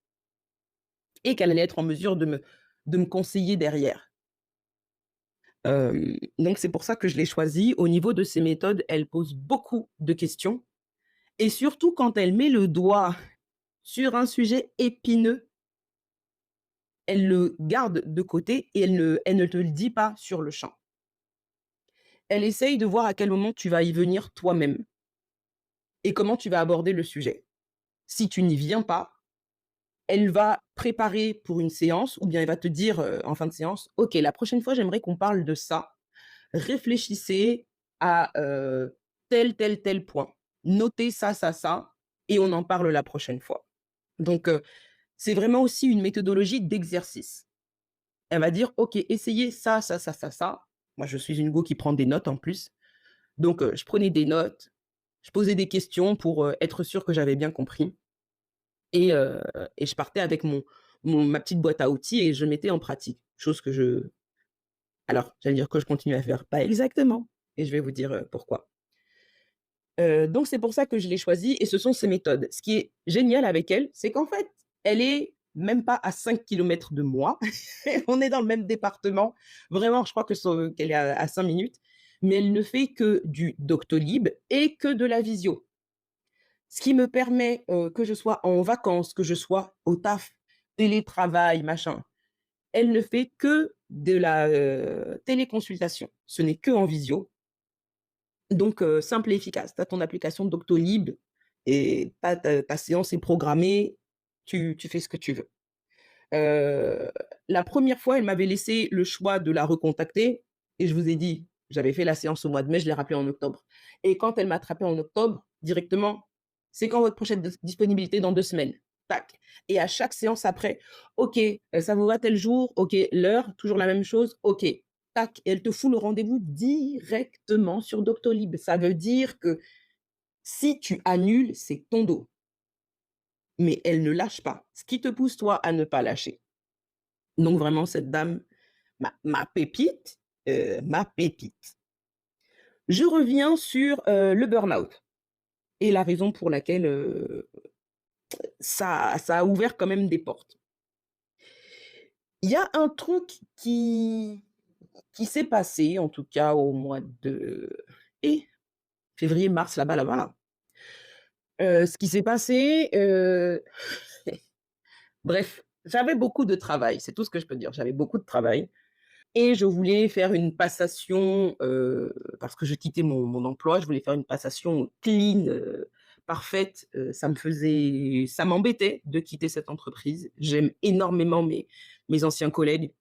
S1: et qu'elle allait être en mesure de me conseiller derrière. Donc c'est pour ça que je l'ai choisie. Au niveau de ses méthodes, elle pose beaucoup de questions et surtout quand elle met le doigt sur un sujet épineux, elle le garde de côté et elle ne te le dit pas sur le champ. Elle essaye de voir à quel moment tu vas y venir toi-même et comment tu vas aborder le sujet. Si tu n'y viens pas, elle va préparer pour une séance ou bien elle va te dire, en fin de séance: «OK, la prochaine fois, j'aimerais qu'on parle de ça. Réfléchissez à, tel, tel, tel point. Notez ça, ça, ça et on en parle la prochaine fois». Donc, c'est vraiment aussi une méthodologie d'exercice. Elle va dire: «OK, essayez ça, ça, ça, ça, ça». Moi, je suis une go qui prend des notes en plus. Donc, je prenais des notes, je posais des questions pour, être sûre que j'avais bien compris et heu et je partais avec ma petite boîte à outils et je mettais en pratique. Chose que j'allais dire que je continue à faire, pas exactement et je vais vous dire, pourquoi. Donc c'est pour ça que je l'ai choisie et ce sont ses méthodes. Ce qui est génial avec elle, c'est qu'en fait, elle est même pas à 5 kilomètres de moi. On est dans le même département. Vraiment, je crois qu'elle est à 5 minutes, mais elle ne fait que du Doctolib et que de la visio. Ce qui me permet, que je sois en vacances, que je sois au taf, télétravail, machin, elle ne fait que de la, téléconsultation. Ce n'est que en visio. Donc, simple et efficace. Tu as ton application Doctolib et ta séance est programmée, tu fais ce que tu veux. Heu, la première fois, elle m'avait laissé le choix de la recontacter et je vous ai dit, j'avais fait la séance au mois de mai, je l'ai rappelée en octobre et quand elle m'a attrapé en octobre, directement: «C'est quand votre prochaine disponibilité?» «Dans 2 semaines». Tac et à chaque séance après: «OK, ça vous va tel jour? OK, l'heure, toujours la même chose? OK». Tac et elle te fout le rendez-vous directement sur Doctolib. Ça veut dire que si tu annules, c'est ton dos, mais elle ne lâche pas. Ce qui te pousse, toi, à ne pas lâcher. Donc vraiment cette dame, ma pépite, ma pépite. Je reviens sur, le burn-out et la raison pour laquelle, ça a ouvert quand même des portes. Il y a un truc qui s'est passé, en tout cas au mois de et février-mars là-bas là. Ce qui s'est passé, bref, j'avais beaucoup de travail, c'est tout ce que je peux dire. J'avais beaucoup de travail. Et je voulais faire une passation, parce que je quittais mon emploi, je voulais faire une passation clean, parfaite, ça m'embêtait de quitter cette entreprise. J'aime énormément mes anciens collègues,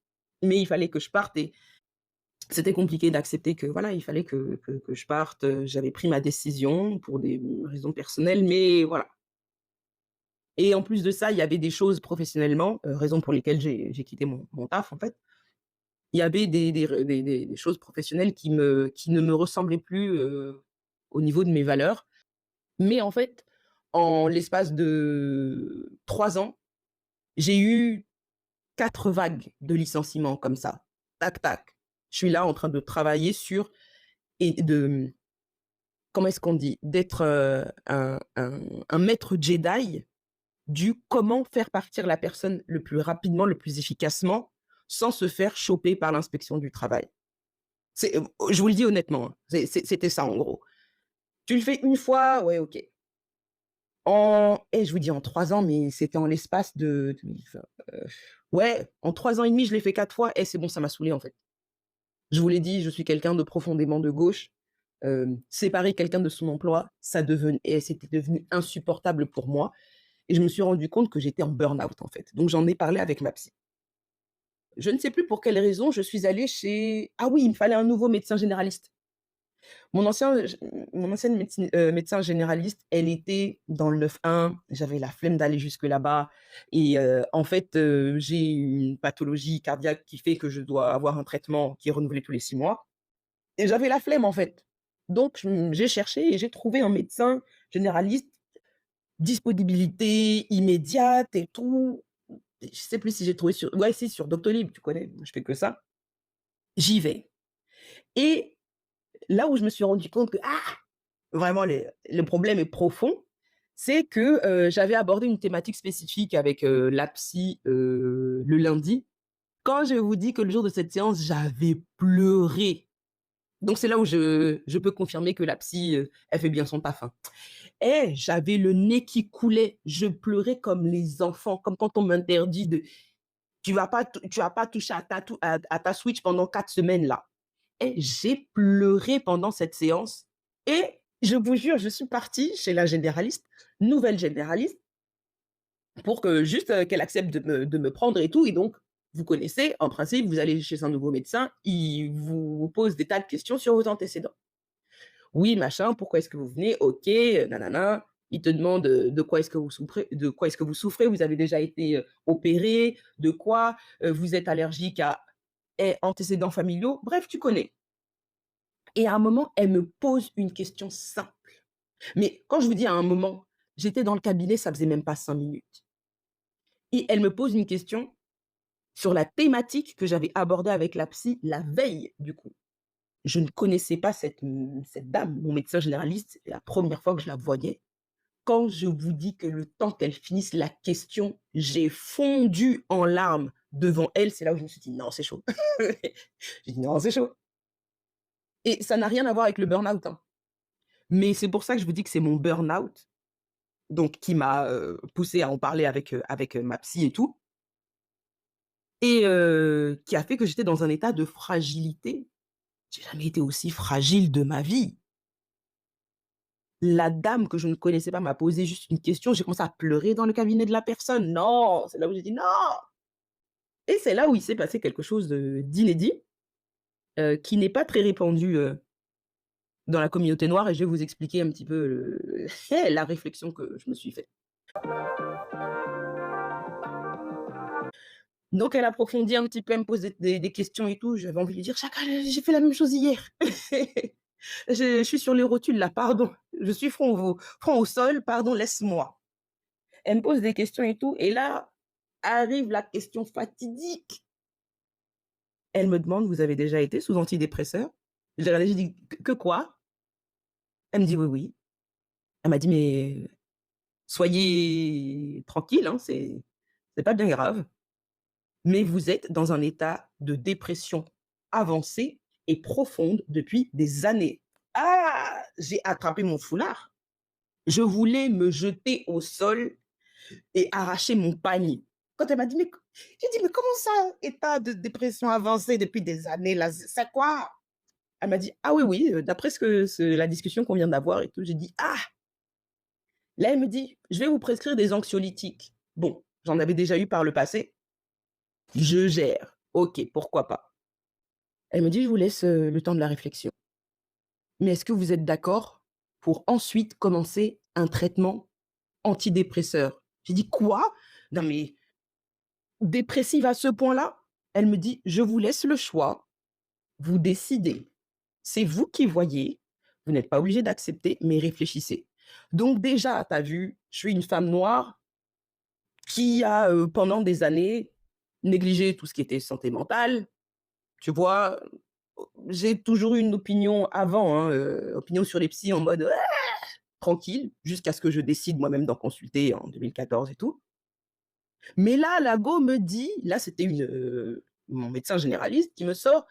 S1: mais il fallait que je parte et c'était compliqué d'accepter que voilà, il fallait que je parte, j'avais pris ma décision pour des raisons personnelles, mais voilà et en plus de ça, il y avait des choses professionnellement, raison pour lesquelles j'ai quitté mon taf, en fait. Il y avait des choses professionnelles qui ne me ressemblaient plus, au niveau de mes valeurs. Mais en fait, en l'espace de 3 ans, j'ai eu 4 vagues de licenciements comme ça. Tac, tac. Je suis là en train de travailler sur et de comment est-ce qu'on dit? D'être, un maître Jedi du comment faire partir la personne le plus rapidement, le plus efficacement, sans se faire choper par l'inspection du travail. Je vous le dis honnêtement, hein, c'était ça en gros. Tu le fais une fois, ouais, OK. Je vous dis en 3 ans, mais c'était en l'espace de 2020, ouais, en 3 ans et demi, je l'ai fait 4 fois et c'est bon, ça m'a saoulée en fait. Je vous l'ai dit, je suis quelqu'un de profondément de gauche. Séparer quelqu'un de son emploi, c'était devenu insupportable pour moi et je me suis rendu compte que j'étais en burn-out en fait. Donc j'en ai parlé avec ma psy. Je ne sais plus pour quelle raison, je suis allée chez ah oui, il me fallait un nouveau médecin généraliste. Mon ancien g mon ancienne médecin généraliste, elle était dans le 9-1, j'avais la flemme d'aller jusque là-bas et en fait, j'ai une pathologie cardiaque qui fait que je dois avoir un traitement qui est renouvelé tous les 6 mois et j'avais la flemme, en fait. Donc j'ai cherché et j'ai trouvé un médecin généraliste, disponibilité immédiate et tout. Je sais plus si j'ai trouvé sur ouais, si, sur Doctolib, tu connais, je fais que ça. J'y vais et là où je me suis rendu compte que, vraiment le problème est profond, c'est que, j'avais abordé une thématique spécifique avec, la psy, le lundi. Quand je vous dis que le jour de cette séance, j'avais pleuré. Donc c'est là où je peux confirmer que la psy, elle fait bien son taf, hein. J'avais le nez qui coulait, je pleurais comme les enfants, comme quand on m'interdit de: Tu vas pas toucher à ta Switch pendant 4 semaines là». J'ai pleuré pendant cette séance et je vous jure, je suis partie chez la généraliste, nouvelle généraliste, pour que juste, qu'elle accepte de me prendre et tout et donc vous connaissez, en principe, vous allez chez un nouveau médecin, il vous pose des tas de questions sur vos antécédents. Oui, machin, pourquoi est-ce que vous venez? OK, nanana. Il te demande, de quoi est-ce que vous souffrez, vous avez déjà été, opéré, de quoi, vous êtes allergique à antécédents familiaux, bref, tu connais. Et à un moment, elle me pose une question simple. Mais quand je vous dis à un moment, j'étais dans le cabinet, ça faisait même pas 5 minutes et elle me pose une question sur la thématique que j'avais abordée avec la psy la veille, du coup. Je ne connaissais pas cette dame, mon médecin généraliste, c'est la première fois que je la voyais. Quand je vous dis que le temps qu'elle finisse la question, j'ai fondu en larmes devant elle, c'est là où je me suis dit: «Non, c'est chaud». J'ai dit: «Non, c'est chaud» et ça n'a rien à voir avec le burn-out, hein. Mais c'est pour ça que je vous dis que c'est mon burn-out, donc qui m'a, poussée à en parler avec ma psy et tout et qui a fait que j'étais dans un état de fragilité. J'ai jamais été aussi fragile de ma vie. La dame que je ne connaissais pas m'a posé juste une question, j'ai commencé à pleurer dans le cabinet de la personne. Non! C'est là où j'ai dit: «Non!» et c'est là où il s'est passé quelque chose d'inédit, qui n'est pas très répandu, dans la communauté noire et je vais vous expliquer un petit peu la réflexion que je me suis faite. Donc elle approfondit un petit peu, elle me pose des questions et tout, j'avais envie de lui dire: «Chacal, j'ai fait la même chose hier. Je suis sur les rotules là, pardon. Je suis front au sol, pardon, laisse-moi». Elle me pose des questions et tout et là, arrive la question fatidique. Elle me demande: «Vous avez déjà été sous antidépresseur?» J'ai regardé, j'ai dit: Que quoi?» Elle me dit: «Oui, oui». Elle m'a dit: «Mais soyez tranquille, hein, c'est pas bien grave, mais vous êtes dans un état de dépression avancée et profonde depuis des années». Ah! J'ai attrapé mon foulard. Je voulais me jeter au sol et arracher mon panier. Quand elle m'a dit: «Mais» j'ai dit: «Mais comment ça, état de dépression avancée depuis des années là, c'est quoi?» Elle m'a dit: «Ah oui, oui, d'après la discussion qu'on vient d'avoir et tout». J'ai dit: «Ah!» Là, elle me dit: «Je vais vous prescrire des anxiolytiques». Bon, j'en avais déjà eu par le passé. Je gère. OK, pourquoi pas. Elle me dit: «Je vous laisse, le temps de la réflexion. Mais est-ce que vous êtes d'accord pour ensuite commencer un traitement antidépresseur?» J'ai dit: «Quoi? Non mais dépressive à ce point-là?» Elle me dit: «Je vous laisse le choix, vous décidez. C'est vous qui voyez, vous n'êtes pas obligé d'accepter, mais réfléchissez». Donc déjà, tu as vu, je suis une femme noire qui a, pendant des années, négligé tout ce qui était santé mentale, tu vois? J'ai toujours eu une opinion avant, hein, opinion sur les psys en mode: «Ouais, tranquille», jusqu'à ce que je décide moi-même d'en consulter en 2014 et tout. Mais là, la go me dit là, c'était mon médecin généraliste qui me sort: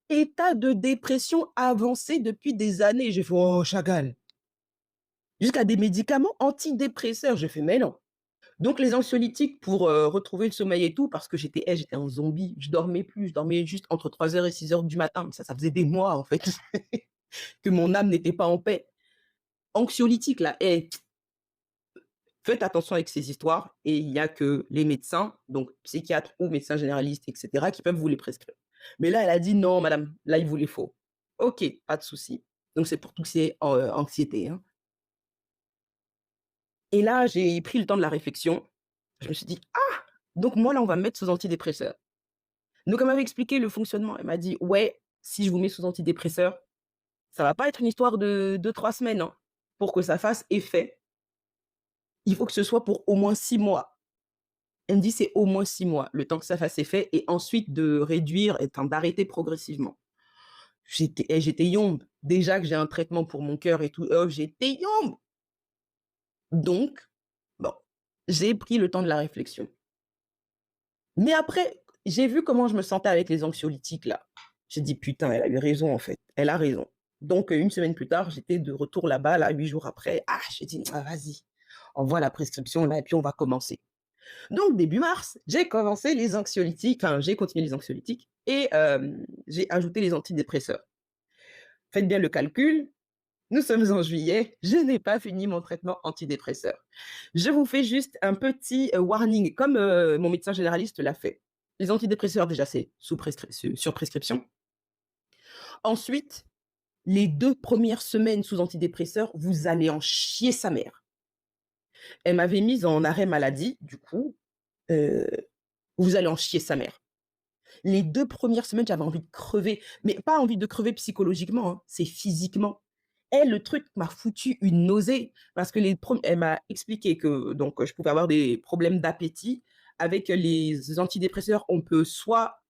S1: «État de dépression avancé depuis des années». J'ai fait: «Oh Chagall, jusqu'à des médicaments antidépresseurs». J'ai fait: «Mais non». Donc les anxiolytiques pour, retrouver le sommeil et tout, parce que j'étais un zombie, je dormais plus, je dormais juste entre 3 heures et 6 heures du matin. Ça faisait des mois en fait que mon âme n'était pas en paix. Anxiolytiques là, faites attention avec ces histoires et il y a que les médecins, donc psychiatres ou médecins généralistes et cetera, qui peuvent vous les prescrire. Mais là, elle a dit: «Non madame, là il vous les faut». OK, pas de souci. Donc c'est pour tout ce qui est anxiété, hein. Et là, j'ai pris le temps de la réflexion. Je me suis dit: «Ah! Donc moi là, on va me mettre sous antidépresseur». Donc elle m'avait expliqué le fonctionnement. Elle m'a dit: «Ouais, si je vous mets sous antidépresseur, ça va pas être une histoire de 2-3 semaines, hein. Pour que ça fasse effet, il faut que ce soit pour au moins 6 mois». Elle me dit: «C'est au moins 6 mois, le temps que ça fasse effet et ensuite de réduire et enfin d'arrêter progressivement». J'étais yombe. Déjà que j'ai un traitement pour mon cœur et tout, j'étais yombe. Donc bon, j'ai pris le temps de la réflexion. Mais après, j'ai vu comment je me sentais avec les anxiolytiques là. J'ai dit: «Putain, elle a eu raison en fait, elle a raison». Donc 1 semaine plus tard, j'étais de retour là-bas, là, 8 jours après. Ah, j'ai dit: «Ah vas-y, envoie la prescription là et puis on va commencer». Donc début mars, j'ai commencé les anxiolytiques, enfin j'ai continué les anxiolytiques et j'ai ajouté les antidépresseurs. Faites bien le calcul, nous sommes en juillet, je n'ai pas fini mon traitement antidépresseur. Je vous fais juste un petit, warning comme, mon médecin généraliste l'a fait. Les antidépresseurs déjà c'est sur prescription. Ensuite, les 2 premières semaines sous antidépresseurs, vous allez en chier sa mère. Elle m'avait mise en arrêt maladie, du coup, heu, vous allez en chier sa mère. Les 2 premières semaines, j'avais envie de crever, mais pas envie de crever psychologiquement, hein, c'est physiquement. Elle, le truc m'a foutu une nausée parce que elle m'a expliqué que donc je pouvais avoir des problèmes d'appétit. Avec les antidépresseurs, on peut soit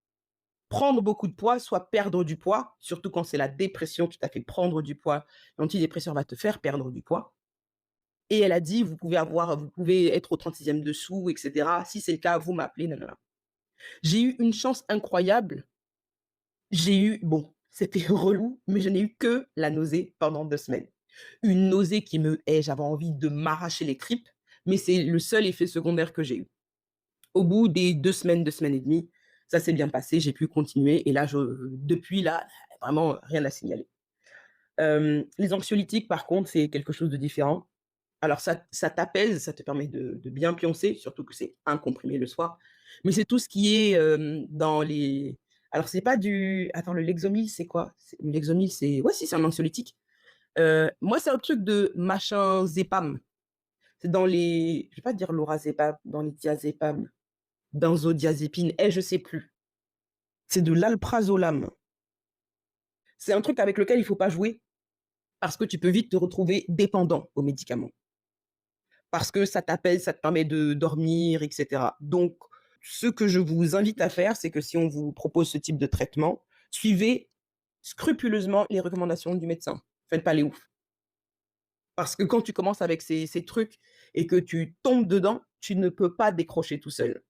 S1: prendre beaucoup de poids, soit perdre du poids, surtout quand c'est la dépression qui t'a fait prendre du poids. L'antidépresseur va te faire perdre du poids et elle a dit: vous pouvez être au 36e dessous et cetera. Si c'est le cas, vous m'appelez, nin nin nin». J'ai eu une chance incroyable. Bon, c'était relou, mais je n'ai eu que la nausée pendant 2 semaines. Une nausée qui j'avais envie de m'arracher les tripes, mais c'est le seul effet secondaire que j'ai eu. Au bout des 2 semaines et demie, ça s'est bien passé, j'ai pu continuer et là depuis là, vraiment rien à signaler. Les anxiolytiques par contre, c'est quelque chose de différent. Alors ça t'apaise, ça te permet de bien pioncer, surtout que c'est un comprimé le soir. Mais c'est tout ce qui est, dans les alors c'est pas du attends, le Lexomil, c'est quoi? Le Lexomil, c'est ouais, si, c'est un anxiolytique. Moi, c'est un truc de machin Zepam. C'est dans les je vais pas dire lorazépam, dans les diazépam, benzodiazépine, je sais plus. C'est de l'alprazolam. C'est un truc avec lequel il faut pas jouer parce que tu peux vite te retrouver dépendant aux médicaments. Parce que ça t'apaise, ça te permet de dormir et cetera. Donc, ce que je vous invite à faire, c'est que si on vous propose ce type de traitement, suivez scrupuleusement les recommandations du médecin. Faites pas les oufs. Parce que quand tu commences avec ces trucs et que tu tombes dedans, tu ne peux pas décrocher tout seul.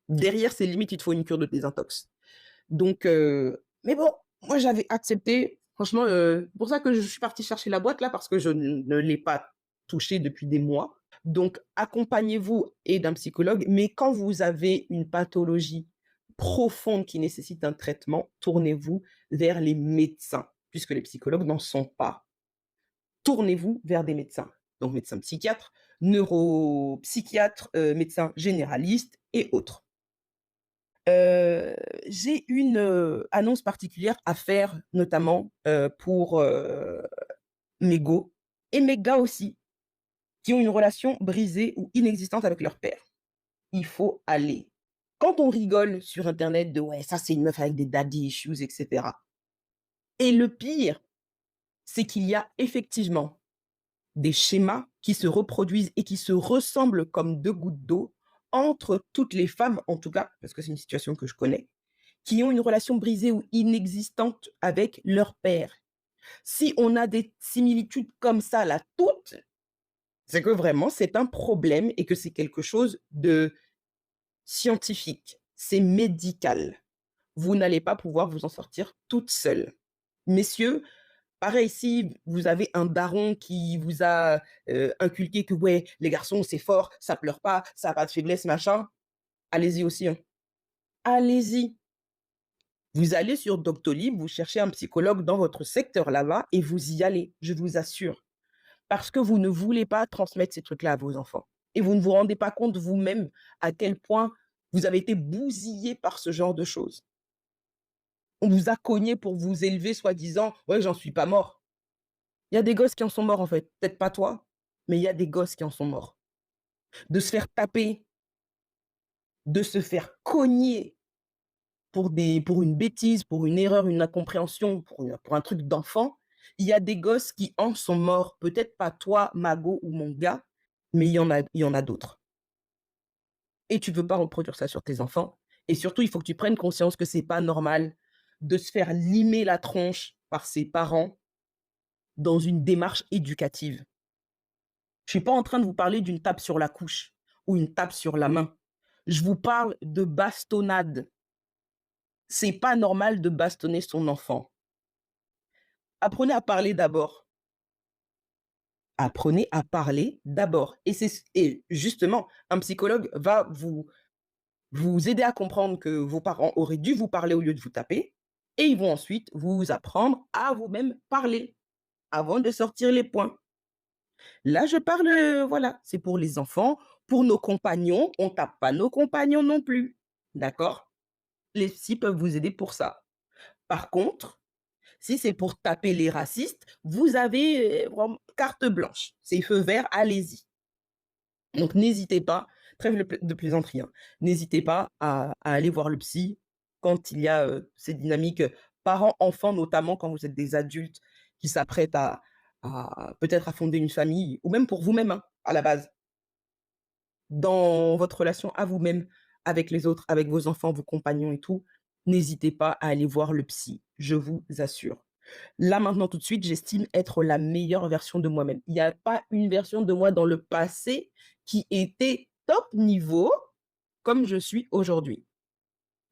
S1: Derrière, c'est limite, il te faut une cure de désintox. Donc, mais bon, moi j'avais accepté. Franchement, pour ça que je suis partie chercher la boîte là, parce que je ne l'ai pas touchée depuis des mois. Donc, accompagnez-vous et d'un psychologue, mais quand vous avez une pathologie profonde qui nécessite un traitement, tournez-vous vers les médecins, puisque les psychologues n'en sont pas. Tournez-vous vers des médecins. Donc, médecins psychiatres, neuropsychiatres, médecins généralistes et autres. Heu, j'ai une, annonce particulière à faire, notamment, pour, mes go et mes gars aussi, qui ont une relation brisée ou inexistante avec leur père. Il faut aller. Quand on rigole sur internet de: «Ouais, ça c'est une meuf avec des daddy issues» et cetera, et le pire, c'est qu'il y a effectivement des schémas qui se reproduisent et qui se ressemblent comme 2 gouttes d'eau entre toutes les femmes, en tout cas, parce que c'est une situation que je connais, qui ont une relation brisée ou inexistante avec leur père. Si on a des similitudes comme ça là, toutes, c'est que vraiment c'est un problème et que c'est quelque chose de scientifique. C'est médical. Vous n'allez pas pouvoir vous en sortir toute seule. Messieurs, pareil, si vous avez un daron qui vous a, inculqué que ouais, les garçons c'est fort, ça pleure pas, ça a pas de faiblesse, machin, allez-y aussi, hein. Allez-y. Vous allez sur Doctolib, vous cherchez un psychologue dans votre secteur là-bas et vous y allez, je vous assure. Parce que vous ne voulez pas transmettre ces trucs-là à vos enfants. Et vous ne vous rendez pas compte vous-même à quel point vous avez été bousillé par ce genre de choses. On vous a cogné pour vous élever soi-disant: «Ouais, j'en suis pas mort». Il y a des gosses qui en sont morts en fait, peut-être pas toi, mais il y a des gosses qui en sont morts. De se faire taper, de se faire cogner pour une bêtise, pour une erreur, une incompréhension, pour un truc d'enfant, il y a des gosses qui en sont morts. Peut-être pas toi, Mago ou mon gars, mais il y en a d'autres. Et tu veux pas reproduire ça sur tes enfants. Et surtout, il faut que tu prennes conscience que c'est pas normal de se faire limer la tronche par ses parents dans une démarche éducative. Je suis pas en train de vous parler d'une tape sur la couche ou une tape sur la main. Je vous parle de bastonnade. C'est pas normal de bastonner son enfant. Apprenez à parler d'abord. Apprenez à parler d'abord. Et justement, un psychologue va vous aider à comprendre que vos parents auraient dû vous parler au lieu de vous taper, et ils vont ensuite vous apprendre à vous-même parler avant de sortir les poings. Là, je parle, voilà, c'est pour les enfants. Pour nos compagnons, on tape pas nos compagnons non plus. D'accord? Les psys peuvent vous aider pour ça. Par contre, si c'est pour taper les racistes, vous avez, vraiment carte blanche. C'est feu vert, allez-y. Donc n'hésitez pas, trêve de plaisanterie, hein, n'hésitez pas à aller voir le psy quand il y a, ces dynamiques, parents-enfants, notamment quand vous êtes des adultes qui s'apprêtent à peut-être à fonder une famille ou même pour vous-même, hein, à la base. Dans votre relation à vous-même, avec les autres, avec vos enfants, vos compagnons et tout, n'hésitez pas à aller voir le psy, je vous assure. Là, maintenant, tout de suite, j'estime être la meilleure version de moi-même. Il n'y a pas une version de moi dans le passé qui était top niveau comme je suis aujourd'hui.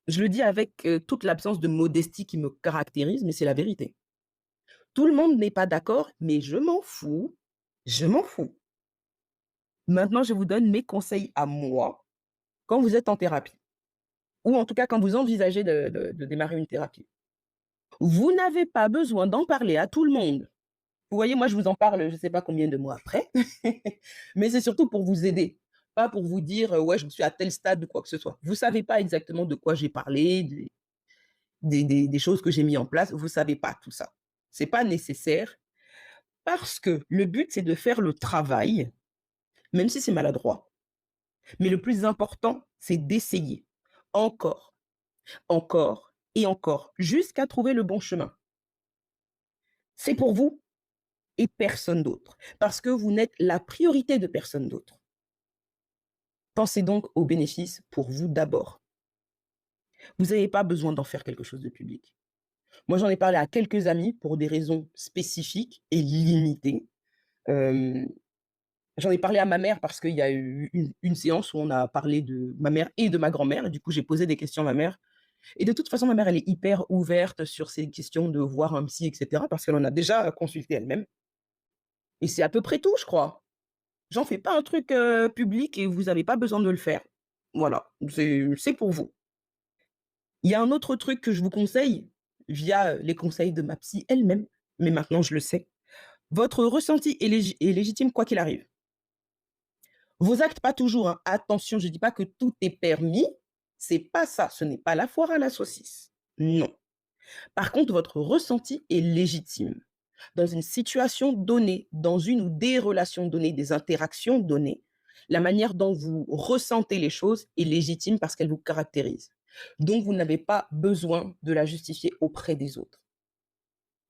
S1: Je le dis avec, toute l'absence de modestie qui me caractérise, mais c'est la vérité. Tout le monde n'est pas d'accord, mais je m'en fous, je m'en fous. Maintenant, je vous donne mes conseils à moi quand vous êtes en thérapie ou en tout cas quand vous envisagez de démarrer une thérapie. Vous n'avez pas besoin d'en parler à tout le monde. Vous voyez, moi, je vous en parle, je ne sais pas combien de mois après, mais c'est surtout pour vous aider, pas pour vous dire, «Ouais, je suis à tel stade» ou quoi que ce soit. Vous ne savez pas exactement de quoi j'ai parlé, des choses que j'ai mis en place, vous ne savez pas tout ça. C'est pas nécessaire parce que le but, c'est de faire le travail, même si c'est maladroit. Mais le plus important, c'est d'essayer encore, encore et encore, jusqu'à trouver le bon chemin. C'est pour vous et personne d'autre, parce que vous n'êtes la priorité de personne d'autre. Pensez donc aux bénéfices pour vous d'abord. Vous n'avez pas besoin d'en faire quelque chose de public. Moi, j'en ai parlé à quelques amis pour des raisons spécifiques et limitées. Hem, J'en ai parlé à ma mère parce qu'il y a eu une séance où on a parlé de ma mère et de ma grand-mère et du coup, j'ai posé des questions à ma mère et de toute façon, ma mère, elle est hyper ouverte sur ces questions de voir un psy et cetera parce qu'elle en a déjà consulté elle-même et c'est à peu près tout, je crois. J'en fais pas un truc, public et vous avez pas besoin de le faire. Voilà, c'est pour vous. Il y a un autre truc que je vous conseille, via, les conseils de ma psy elle-même, mais maintenant je le sais. Votre ressenti est légitime quoi qu'il arrive. Vos actes pas toujours, hein. Attention, je dis pas que tout est permis, c'est pas ça, ce n'est pas la foire à la saucisse. Non. Par contre, votre ressenti est légitime. Dans une situation donnée, dans une ou des relations données, des interactions données, la manière dont vous ressentez les choses est légitime parce qu'elle vous caractérise. Donc, vous n'avez pas besoin de la justifier auprès des autres.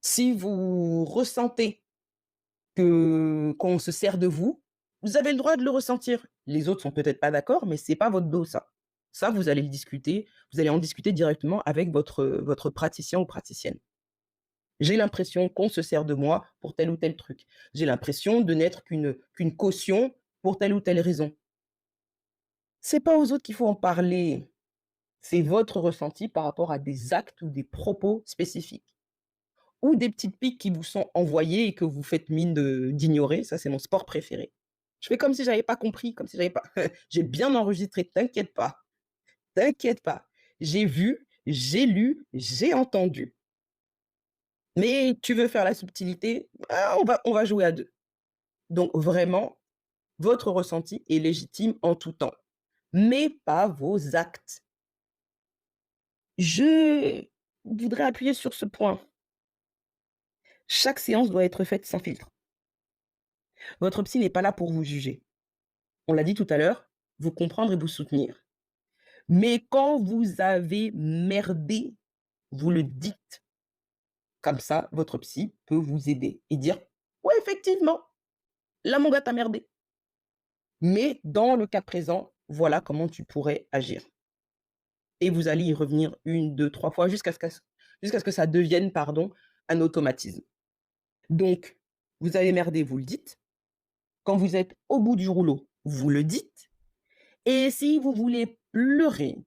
S1: Si vous ressentez que qu'on se sert de vous, vous avez le droit de le ressentir. Les autres sont peut-être pas d'accord, mais c'est pas votre dos ça. Ça, vous allez le discuter, vous allez en discuter directement avec votre praticien ou praticienne. J'ai l'impression qu'on se sert de moi pour tel ou tel truc. J'ai l'impression de n'être qu'une caution pour telle ou telle raison. C'est pas aux autres qu'il faut en parler. C'est votre ressenti par rapport à des actes ou des propos spécifiques. Ou des petites piques qui vous sont envoyées et que vous faites mine d'ignorer. Ça, c'est mon sport préféré. Je fais comme si j'avais pas compris, comme si j'avais pas. J'ai bien enregistré, t'inquiète pas. T'inquiète pas. J'ai vu, j'ai lu, j'ai entendu. Mais tu veux faire la subtilité? Ah, on va jouer à 2. Donc vraiment, votre ressenti est légitime en tout temps, mais pas vos actes. Je voudrais appuyer sur ce point. Chaque séance doit être faite sans filtre. Votre psy n'est pas là pour vous juger. On l'a dit tout à l'heure, vous comprendre et vous soutenir. Mais quand vous avez merdé, vous le dites. Comme ça, votre psy peut vous aider et dire: «Ouais, effectivement, là, mon gars, tu merdé. Mais dans le cas présent, voilà comment tu pourrais agir». Et vous allez y revenir une, deux, 3 fois jusqu'à ce que ça devienne, pardon, un automatisme. Donc, vous avez merdé, vous le dites. Quand vous êtes au bout du rouleau, vous le dites. Et si vous voulez pleurer,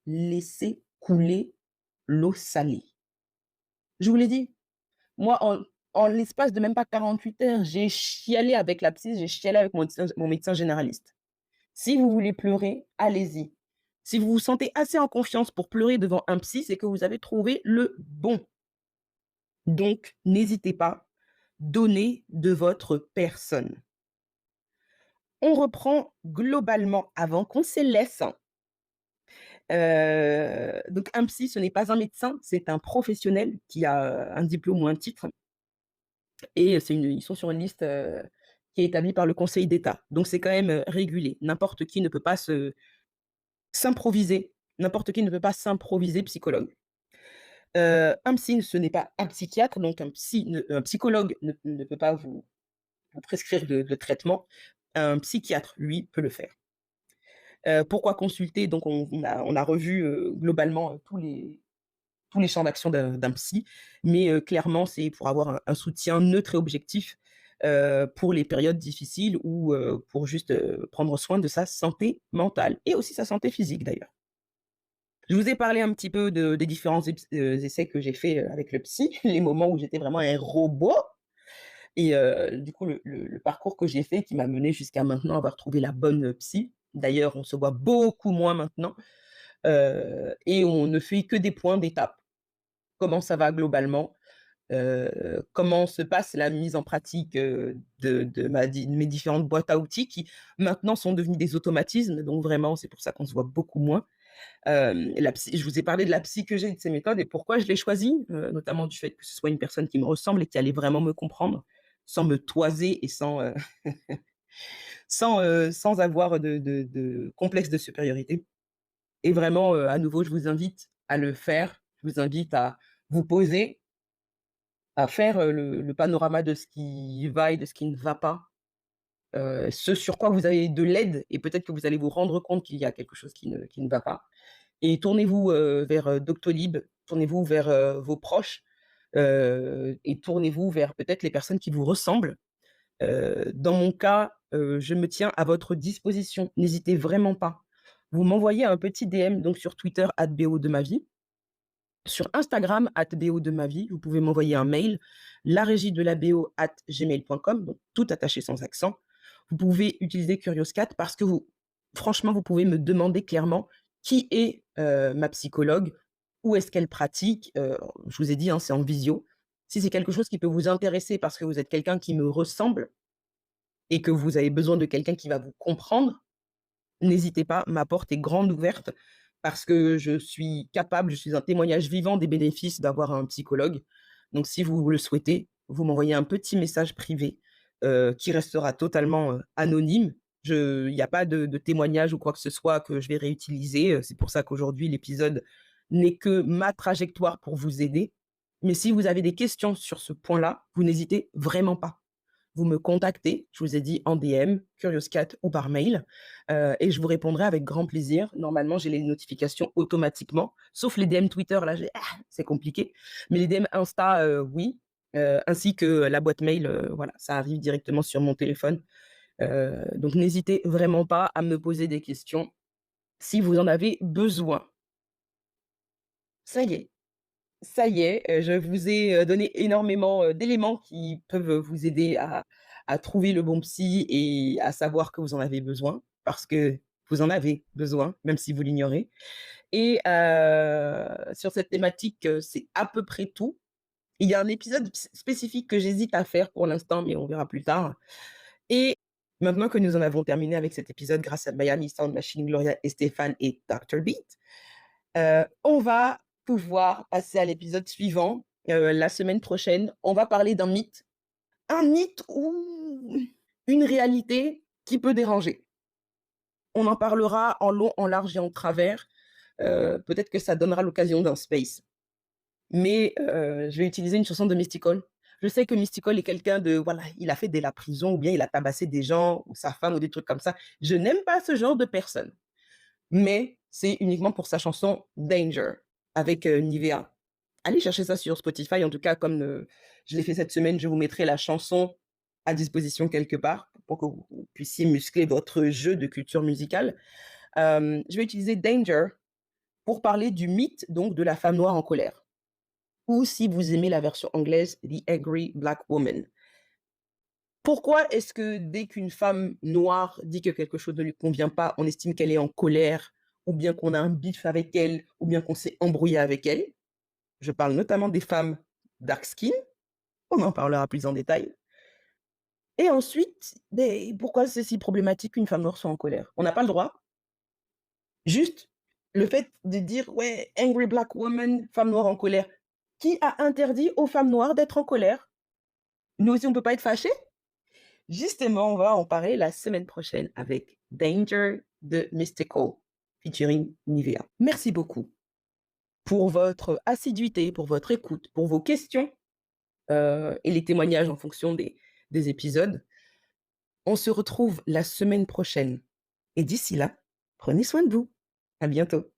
S1: laissez couler l'eau salée. Je vous l'ai dit, moi, en l'espace de même pas 48 heures, j'ai chialé avec la psy, j'ai chialé avec mon médecin généraliste. Si vous voulez pleurer, allez-y. Si vous vous sentez assez en confiance pour pleurer devant un psy, c'est que vous avez trouvé le bon. Donc, n'hésitez pas, donnez de votre personne. On reprend globalement avant qu'on se laisse. Donc un psy, ce n'est pas un médecin, c'est un professionnel qui a un diplôme ou un titre et ils sont sur une liste, qui est établi par le Conseil d'État. Donc c'est quand même, régulé. N'importe qui ne peut pas se s'improviser n'importe qui ne peut pas s'improviser psychologue. Un psy, ce n'est pas un psychiatre, donc un psychologue ne peut pas vous prescrire de traitement. Un psychiatre, lui, peut le faire. Pourquoi consulter? Donc on a revu, globalement, tous les champs d'action d'un psy, mais clairement, c'est pour avoir un soutien neutre et objectif, pour les périodes difficiles ou pour juste, prendre soin de sa santé mentale et aussi sa santé physique d'ailleurs. Je vous ai parlé un petit peu des différents essais que j'ai faits, avec le psy, les moments où j'étais vraiment un robot et du coup le parcours que j'ai fait qui m'a mené jusqu'à maintenant avoir trouvé la bonne, psy. D'ailleurs, on se voit beaucoup moins maintenant, et on ne fait que des points d'étape. Comment ça va globalement? Comment se passe la mise en pratique, de mes différentes boîtes à outils qui maintenant sont devenues des automatismes, donc vraiment c'est pour ça qu'on se voit beaucoup moins. La psy, je vous ai parlé de la psy que j'ai, de ses méthodes et pourquoi je l'ai choisie, notamment du fait que ce soit une personne qui me ressemble et qui allait vraiment me comprendre, sans me toiser et sans avoir de complexe de supériorité et vraiment, à nouveau, je vous invite à le faire. Je vous invite à vous poser, à faire, le panorama de ce qui va et de ce qui ne va pas, ce sur quoi vous avez de l'aide et peut-être que vous allez vous rendre compte qu'il y a quelque chose qui ne va pas. Et tournez-vous, vers, Doctolib, tournez-vous vers, vos proches, et tournez-vous vers peut-être les personnes qui vous ressemblent. Dans mon cas, je me tiens à votre disposition. N'hésitez vraiment pas. Vous m'envoyez un petit DM donc sur Twitter @bo de ma vie, sur Instagram @bo de ma vie. Vous pouvez m'envoyer un mail, laregiedelabo@gmail.com, donc tout attaché sans accent. Vous pouvez utiliser Curioscat parce que franchement, vous pouvez me demander clairement qui est, ma psychologue, où est-ce qu'elle pratique, je vous ai dit, hein, c'est en visio. Si c'est quelque chose qui peut vous intéresser parce que vous êtes quelqu'un qui me ressemble et que vous avez besoin de quelqu'un qui va vous comprendre, n'hésitez pas, ma porte est grande ouverte parce que je suis un témoignage vivant des bénéfices d'avoir un psychologue. Donc si vous le souhaitez, vous m'envoyez un petit message privé, qui restera totalement, anonyme. Il n'y a pas de témoignage ou quoi que ce soit que je vais réutiliser, c'est pour ça qu'aujourd'hui l'épisode n'est que ma trajectoire pour vous aider. Mais si vous avez des questions sur ce point-là, vous n'hésitez vraiment pas. Vous me contactez, je vous ai dit en DM, Curioscat ou par mail, et je vous répondrai avec grand plaisir. Normalement, j'ai les notifications automatiquement, sauf les DM Twitter, là, c'est compliqué. Mais les DM Insta, oui, ainsi que la boîte mail, voilà, ça arrive directement sur mon téléphone. Donc n'hésitez vraiment pas à me poser des questions si vous en avez besoin. Ça y est. Ça y est, je vous ai, donné énormément, d'éléments qui peuvent vous aider à trouver le bon psy et à savoir que vous en avez besoin, parce que vous en avez besoin, même si vous l'ignorez et sur cette thématique, c'est à peu près tout. Il y a un épisode spécifique que j'hésite à faire pour l'instant, mais on verra plus tard et maintenant que nous en avons terminé avec cet épisode grâce à Miami Sound Machine, Gloria Estefan et Dr Beat, on va pouvoir passer à l'épisode suivant, la semaine prochaine. On va parler d'un mythe. Un mythe ou une réalité qui peut déranger. On en parlera en long, en large et en travers. Peut-être que ça donnera l'occasion d'un space. Mais je vais utiliser une chanson de Mysticall. Je sais que Mysticall est quelqu'un de voilà, il a fait de la prison ou bien il a tabassé des gens ou sa femme ou des trucs comme ça. Je n'aime pas ce genre de personne. Mais c'est uniquement pour sa chanson «Danger» avec, Nivea. Allez chercher ça sur Spotify, en tout cas comme, je l'ai fait cette semaine, je vous mettrai la chanson à disposition quelque part pour que vous puissiez muscler votre jeu de culture musicale. Je vais utiliser «Danger» pour parler du mythe donc de la femme noire en colère ou si vous aimez la version anglaise, «The Angry Black Woman». Pourquoi est-ce que dès qu'une femme noire dit que quelque chose ne lui convient pas, on estime qu'elle est en colère, ou bien qu'on a un bif avec elle, ou bien qu'on s'est embrouillé avec elle? Je parle notamment des femmes dark skin, on en parlera plus en détail. Et ensuite, beh, pourquoi c'est si problématique qu'une femme noire soit en colère? On n'a pas le droit. Juste le fait de dire: «Ouais, angry black woman», femme noire en colère. Qui a interdit aux femmes noires d'être en colère? Nous aussi, on peut pas être fâchés? Justement, on va en parler la semaine prochaine avec Danger de Mystical featuring Nivea. Merci beaucoup pour votre assiduité, pour votre écoute, pour vos questions, et les témoignages en fonction des épisodes. On se retrouve la semaine prochaine et d'ici là, prenez soin de vous. À bientôt.